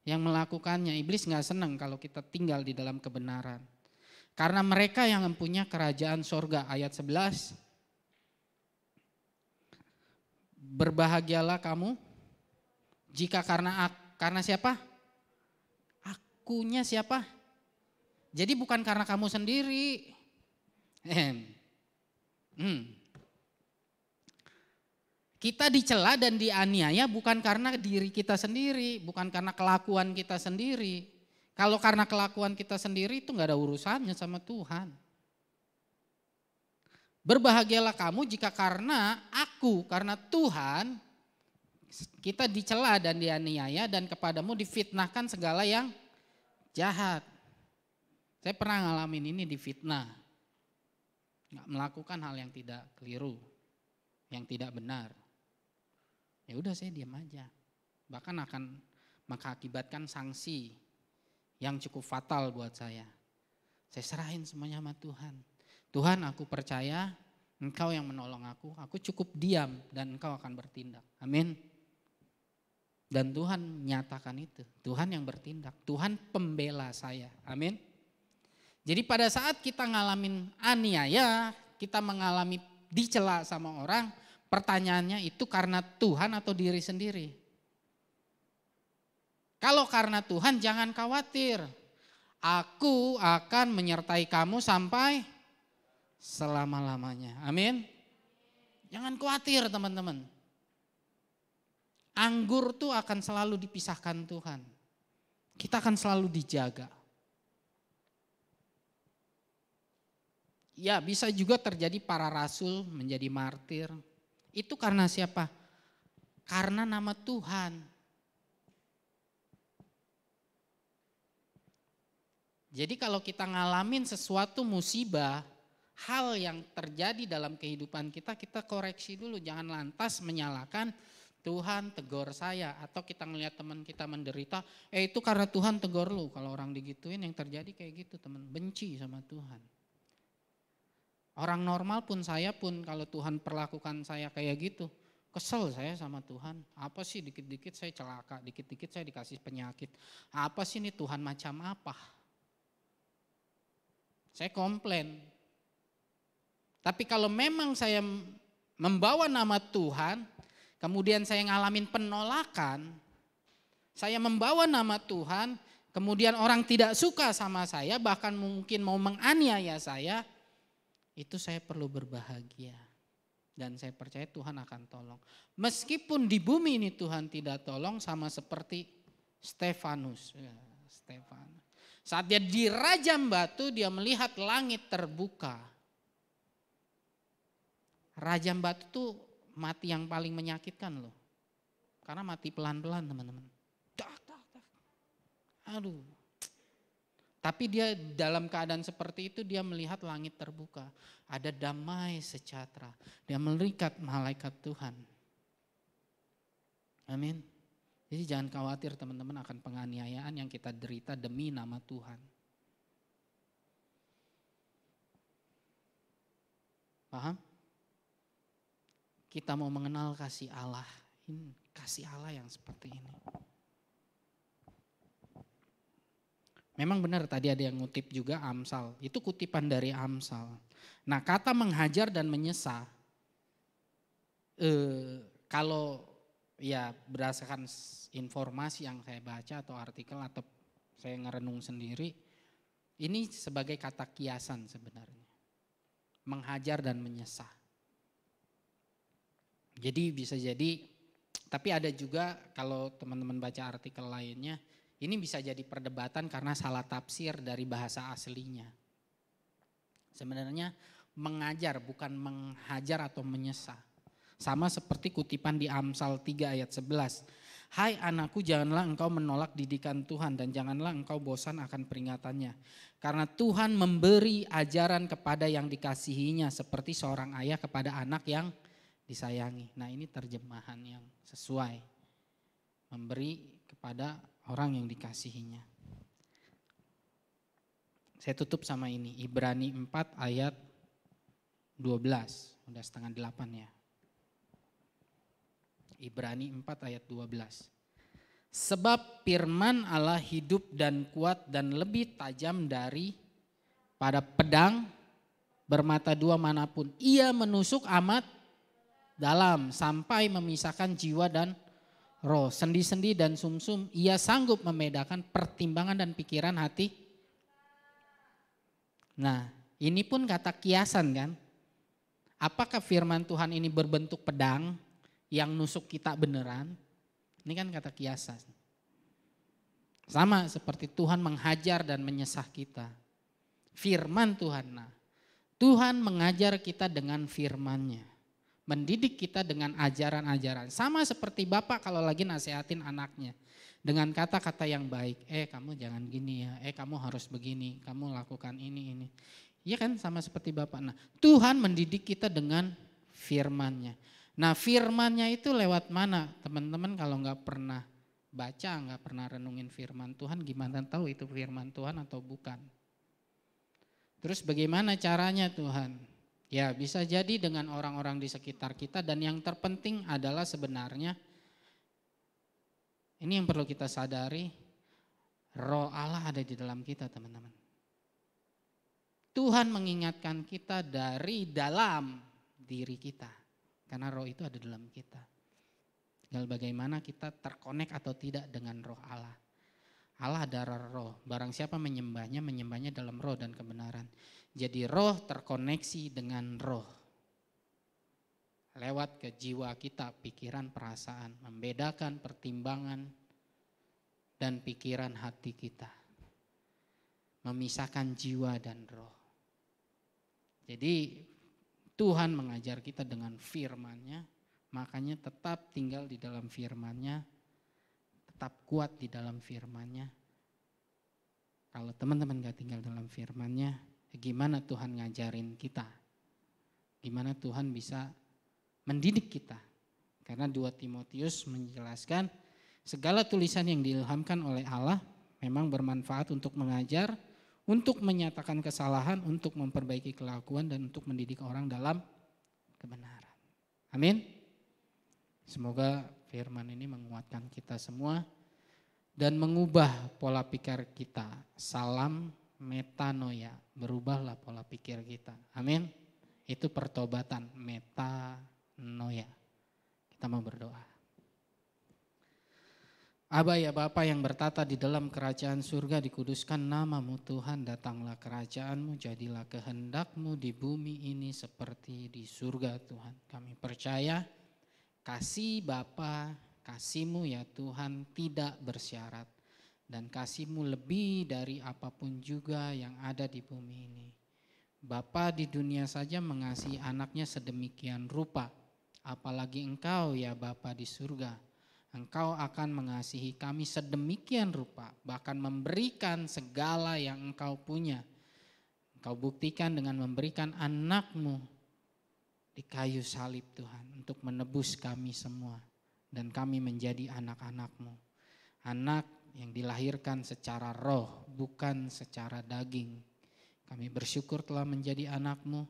yang melakukannya. Iblis gak senang kalau kita tinggal di dalam kebenaran. Karena mereka yang mempunyai kerajaan sorga. Ayat 11. Berbahagialah kamu jika karena siapa? Akunya siapa? Jadi bukan karena kamu sendiri. Kita dicela dan dianiaya bukan karena diri kita sendiri, bukan karena kelakuan kita sendiri. Kalau karena kelakuan kita sendiri itu gak ada urusannya sama Tuhan. Berbahagialah kamu jika karena Tuhan, kita dicela dan dianiaya dan kepadamu difitnahkan segala yang jahat. Saya pernah ngalamin ini difitnah. Gak melakukan hal yang tidak keliru, yang tidak benar. Ya udah saya diam aja. Bahkan akan mengakibatkan sanksi yang cukup fatal buat saya. Saya serahin semuanya sama Tuhan. Tuhan, aku percaya Engkau yang menolong aku cukup diam dan Engkau akan bertindak. Amin. Dan Tuhan menyatakan itu. Tuhan yang bertindak. Tuhan pembela saya. Amin. Jadi pada saat kita ngalamin aniaya, kita mengalami dicela sama orang, pertanyaannya itu karena Tuhan atau diri sendiri? Kalau karena Tuhan jangan khawatir. Aku akan menyertai kamu sampai selama-lamanya. Amin. Jangan khawatir teman-teman. Anggur tuh akan selalu dipisahkan Tuhan. Kita akan selalu dijaga. Ya bisa juga terjadi para rasul menjadi martir. Itu karena siapa? Karena nama Tuhan. Jadi kalau kita ngalamin sesuatu musibah, hal yang terjadi dalam kehidupan kita, kita koreksi dulu. Jangan lantas menyalahkan Tuhan tegur saya. Atau kita ngelihat teman kita menderita, itu karena Tuhan tegur lu. Kalau orang digituin yang terjadi kayak gitu teman, benci sama Tuhan. Orang normal pun saya pun kalau Tuhan perlakukan saya kayak gitu, kesel saya sama Tuhan. Apa sih dikit-dikit saya celaka, dikit-dikit saya dikasih penyakit. Apa sih ini Tuhan macam apa? Saya komplain. Tapi kalau memang saya membawa nama Tuhan, kemudian saya ngalamin penolakan, saya membawa nama Tuhan, kemudian orang tidak suka sama saya, bahkan mungkin mau menganiaya saya, itu saya perlu berbahagia. Dan saya percaya Tuhan akan tolong. Meskipun di bumi ini Tuhan tidak tolong, sama seperti Stefanus. Saat dia dirajam batu, dia melihat langit terbuka. Rajam batu tuh mati yang paling menyakitkan loh. Karena mati pelan-pelan teman-teman. Aduh. Tapi dia dalam keadaan seperti itu dia melihat langit terbuka. Ada damai sejahtera. Dia melihat malaikat Tuhan. Amin. Jadi jangan khawatir teman-teman akan penganiayaan yang kita derita demi nama Tuhan. Paham? Kita mau mengenal kasih Allah. Kasih Allah yang seperti ini. Memang benar tadi ada yang ngutip juga Amsal. Itu kutipan dari Amsal. Nah kata menghajar dan menyesa. Kalau ya berdasarkan informasi yang saya baca atau artikel atau saya ngerenung sendiri. Ini sebagai kata kiasan sebenarnya. Menghajar dan menyesa. Jadi bisa jadi, tapi ada juga kalau teman-teman baca artikel lainnya. Ini bisa jadi perdebatan karena salah tafsir dari bahasa aslinya. Sebenarnya mengajar bukan menghajar atau menyesa. Sama seperti kutipan di Amsal 3 ayat 11. Hai anakku, janganlah engkau menolak didikan Tuhan dan janganlah engkau bosan akan peringatannya. Karena Tuhan memberi ajaran kepada yang dikasihinya seperti seorang ayah kepada anak yang disayangi. Nah ini terjemahan yang sesuai. Memberi kepada orang yang dikasihinya. Saya tutup sama ini, Ibrani 4 ayat 12, udah setengah 8 ya. Ibrani 4 ayat 12. Sebab firman Allah hidup dan kuat dan lebih tajam dari pada pedang bermata dua manapun. Ia menusuk amat dalam sampai memisahkan jiwa dan roh, sendi-sendi dan sumsum. Ia sanggup membedakan pertimbangan dan pikiran hati. Nah, ini pun kata kiasan kan. Apakah firman Tuhan ini berbentuk pedang yang nusuk kita beneran? Ini kan kata kiasan. Sama seperti Tuhan menghajar dan menyesah kita. Firman Tuhan. Nah, Tuhan mengajar kita dengan firman-Nya. Mendidik kita dengan ajaran-ajaran. Sama seperti Bapak kalau lagi nasihatin anaknya. Dengan kata-kata yang baik. Kamu jangan gini ya. Kamu harus begini. Kamu lakukan ini. Iya kan sama seperti Bapak. Nah, Tuhan mendidik kita dengan firman-Nya. Nah firman-Nya itu lewat mana? Teman-teman kalau nggak pernah baca, nggak pernah renungin firman Tuhan, gimana tahu itu firman Tuhan atau bukan? Terus bagaimana caranya Tuhan? Ya bisa jadi dengan orang-orang di sekitar kita dan yang terpenting adalah sebenarnya, ini yang perlu kita sadari, Roh Allah ada di dalam kita teman-teman. Tuhan mengingatkan kita dari dalam diri kita. Karena roh itu ada dalam kita. Tinggal bagaimana kita terkonek atau tidak dengan roh Allah. Allah adalah roh. Barang siapa menyembahnya dalam roh dan kebenaran. Jadi roh terkoneksi dengan roh. Lewat ke jiwa kita, pikiran, perasaan. Membedakan pertimbangan dan pikiran hati kita. Memisahkan jiwa dan roh. Jadi Tuhan mengajar kita dengan firman-Nya, makanya tetap tinggal di dalam firman-Nya, tetap kuat di dalam firman-Nya. Kalau teman-teman gak tinggal dalam firman-Nya, gimana Tuhan ngajarin kita? Gimana Tuhan bisa mendidik kita? Karena 2 Timotius menjelaskan, segala tulisan yang diilhamkan oleh Allah memang bermanfaat untuk mengajar, untuk menyatakan kesalahan, untuk memperbaiki kelakuan, dan untuk mendidik orang dalam kebenaran. Amin. Semoga firman ini menguatkan kita semua dan mengubah pola pikir kita. Salam metanoia, berubahlah pola pikir kita. Amin. Itu pertobatan, metanoia. Kita mau berdoa. Aba ya Bapa yang bertata di dalam kerajaan surga, dikuduskan namamu Tuhan, datanglah kerajaanmu, jadilah kehendakmu di bumi ini seperti di surga Tuhan. Kami percaya kasih Bapa, kasih-Mu ya Tuhan tidak bersyarat. Dan kasih-Mu lebih dari apapun juga yang ada di bumi ini. Bapa di dunia saja mengasihi anaknya sedemikian rupa, apalagi Engkau ya Bapa di surga. Engkau akan mengasihi kami sedemikian rupa, bahkan memberikan segala yang Engkau punya. Engkau buktikan dengan memberikan anak-Mu di kayu salib Tuhan, untuk menebus kami semua. Dan kami menjadi anak-anak-Mu. Anak yang dilahirkan secara roh, bukan secara daging. Kami bersyukur telah menjadi anak-Mu,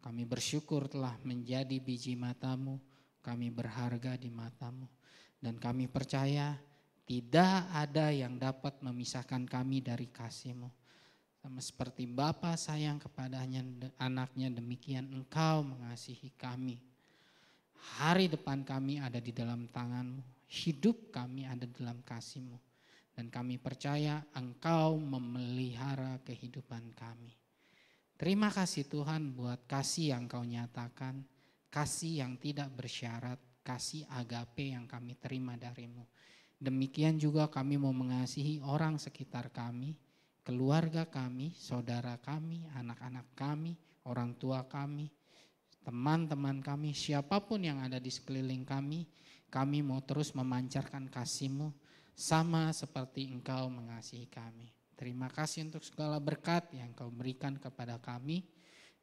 kami bersyukur telah menjadi biji mata-Mu, kami berharga di mata-Mu. Dan kami percaya tidak ada yang dapat memisahkan kami dari kasih-Mu. Sama seperti Bapa sayang kepada anaknya, demikian Engkau mengasihi kami. Hari depan kami ada di dalam tangan-Mu. Hidup kami ada dalam kasih-Mu. Dan kami percaya Engkau memelihara kehidupan kami. Terima kasih Tuhan buat kasih yang Kau nyatakan. Kasih yang tidak bersyarat. Kasih agape yang kami terima dari-Mu. Demikian juga kami mau mengasihi orang sekitar kami, keluarga kami, saudara kami, anak-anak kami, orang tua kami, teman-teman kami, siapapun yang ada di sekeliling kami. kami mau terus memancarkan kasih-Mu sama seperti Engkau mengasihi kami. Terima kasih untuk segala berkat yang Kau berikan kepada kami.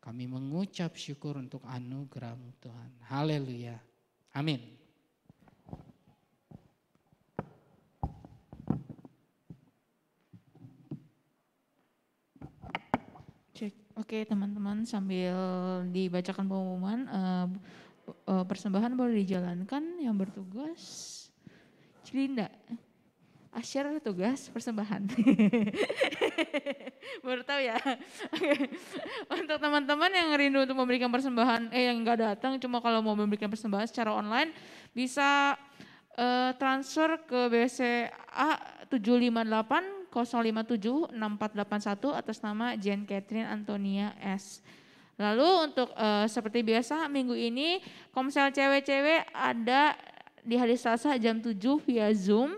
Kami mengucap syukur untuk anugerah-Mu Tuhan. Haleluya. Amin. Cek. Oke teman-teman, sambil dibacakan pengumuman, persembahan boleh dijalankan. Yang bertugas Cilinda, Asyar tugas persembahan. Baru tahu ya. Oke. Untuk teman-teman yang rindu untuk memberikan persembahan, yang nggak datang, cuma kalau mau memberikan persembahan secara online, bisa transfer ke BCA 758 057 6481 atas nama Jen Catherine Antonia S. Lalu untuk seperti biasa minggu ini komsel cewek-cewek ada di hari Selasa jam 7 via Zoom.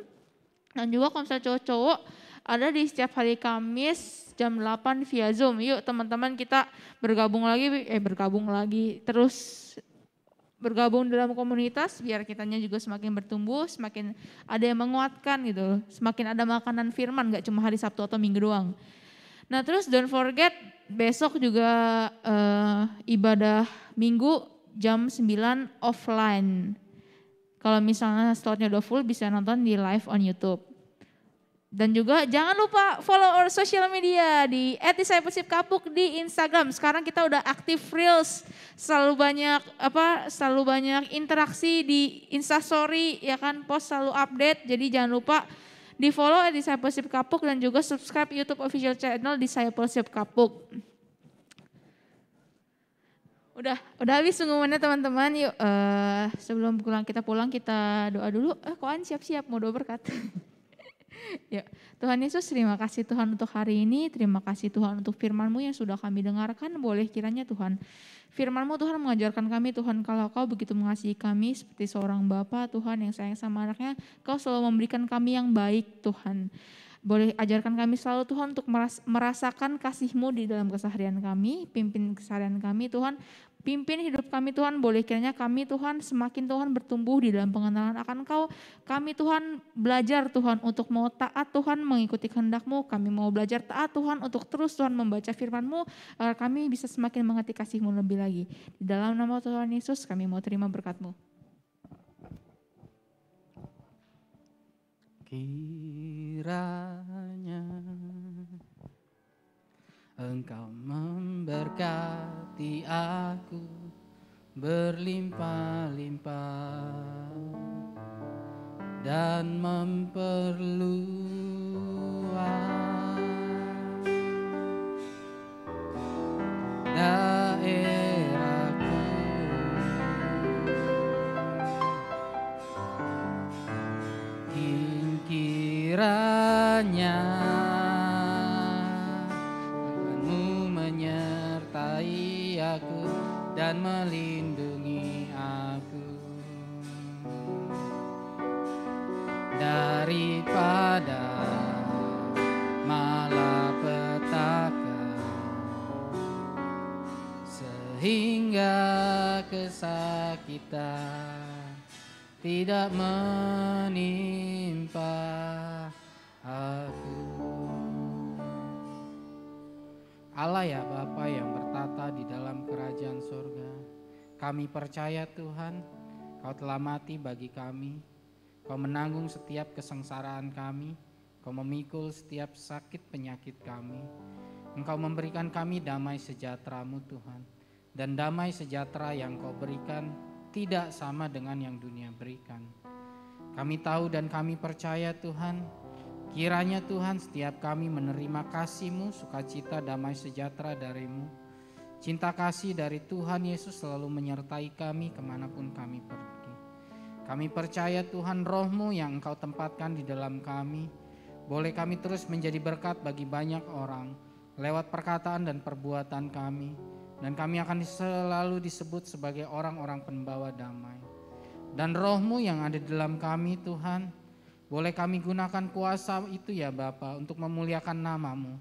Dan juga komsel cowok-cowok ada di setiap hari Kamis jam 8 via Zoom. Yuk teman-teman kita bergabung lagi, terus bergabung dalam komunitas biar kitanya juga semakin bertumbuh, semakin ada yang menguatkan gitu, semakin ada makanan firman, gak cuma hari Sabtu atau Minggu doang. Nah terus don't forget besok juga ibadah Minggu jam 9 offline. Kalau misalnya slotnya udah full bisa nonton di live on YouTube. Dan juga jangan lupa follow our social media di @discipleship_kapuk di Instagram. Sekarang kita udah aktif reels, selalu banyak interaksi di Instastory, ya kan, post selalu update. Jadi jangan lupa di follow @discipleship_kapuk dan juga subscribe YouTube official channel Discipleship_kapuk. Udah habis pengumumannya teman-teman. Yuk sebelum kita pulang kita doa dulu. Koan siap-siap mau doa berkat. Yuk. Tuhan Yesus, terima kasih Tuhan untuk hari ini. Terima kasih Tuhan untuk firman-Mu yang sudah kami dengarkan. Boleh kiranya Tuhan firman-Mu Tuhan mengajarkan kami Tuhan, kalau Kau begitu mengasihi kami seperti seorang Bapa Tuhan yang sayang sama anaknya, Kau selalu memberikan kami yang baik Tuhan. Boleh ajarkan kami selalu Tuhan untuk merasakan kasih-Mu di dalam keseharian kami, pimpin keseharian kami Tuhan, pimpin hidup kami Tuhan. Boleh kiranya kami Tuhan semakin Tuhan bertumbuh di dalam pengenalan akan Kau. Kami Tuhan belajar Tuhan untuk mau taat Tuhan mengikuti kehendak-Mu. Kami mau belajar taat Tuhan untuk terus Tuhan membaca firman-Mu agar kami bisa semakin mengerti kasih-Mu lebih lagi. Di dalam nama Tuhan Yesus kami mau terima berkat-Mu. Kiranya Engkau memberkati aku berlimpah-limpah dan memperluas daerahku. Kiranya tangan-Mu menyertai aku dan melindungi aku daripada malapetaka, sehingga kesakitan tidak menimpa aku. Allah ya Bapa yang bertata di dalam kerajaan sorga, kami percaya Tuhan, Kau telah mati bagi kami, Kau menanggung setiap kesengsaraan kami, Kau memikul setiap sakit penyakit kami. Engkau memberikan kami damai sejahtera-Mu Tuhan, dan damai sejahtera yang Kau berikan tidak sama dengan yang dunia berikan. Kami tahu dan kami percaya Tuhan, kiranya Tuhan setiap kami menerima kasih-Mu, sukacita, damai sejahtera dari-Mu. Cinta kasih dari Tuhan Yesus selalu menyertai kami kemanapun kami pergi. Kami percaya Tuhan Roh-Mu yang Engkau tempatkan di dalam kami, boleh kami terus menjadi berkat bagi banyak orang lewat perkataan dan perbuatan kami. Dan kami akan selalu disebut sebagai orang-orang pembawa damai. Dan Roh-Mu yang ada di dalam kami Tuhan, boleh kami gunakan kuasa itu ya Bapa untuk memuliakan nama-Mu.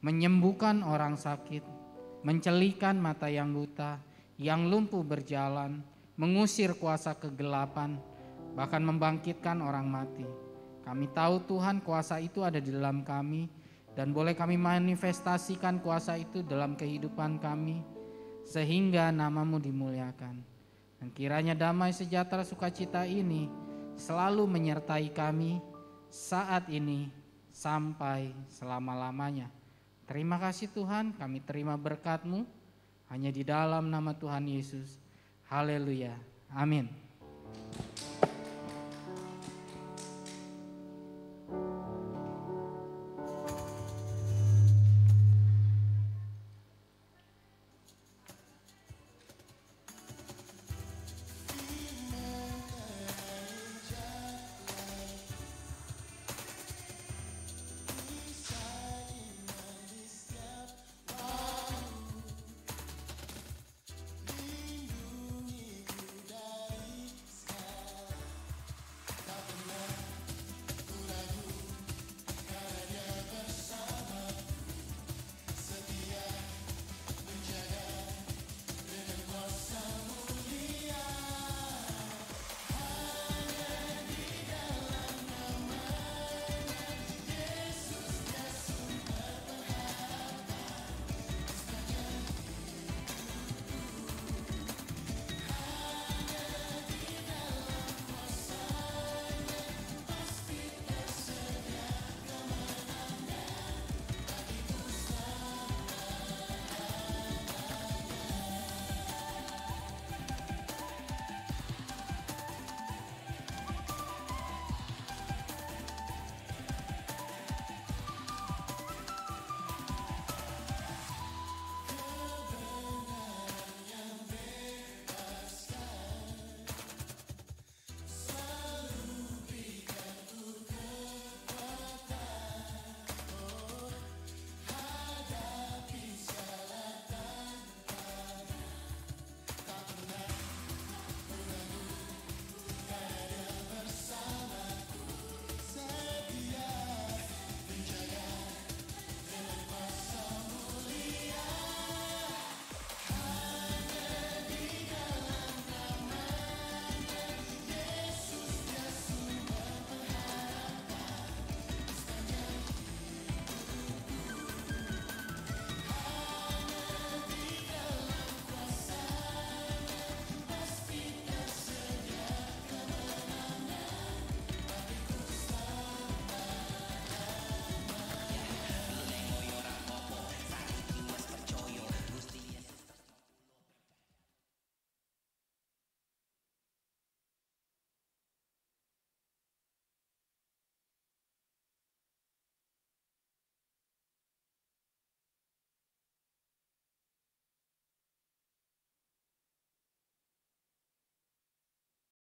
Menyembuhkan orang sakit, mencelikan mata yang buta, yang lumpuh berjalan, mengusir kuasa kegelapan, bahkan membangkitkan orang mati. Kami tahu Tuhan kuasa itu ada di dalam kami, dan boleh kami manifestasikan kuasa itu dalam kehidupan kami, sehingga nama-Mu dimuliakan. Dan kiranya damai sejahtera sukacita ini selalu menyertai kami saat ini sampai selama-lamanya. Terima kasih Tuhan, kami terima berkat-Mu hanya di dalam nama Tuhan Yesus. Haleluya. Amin.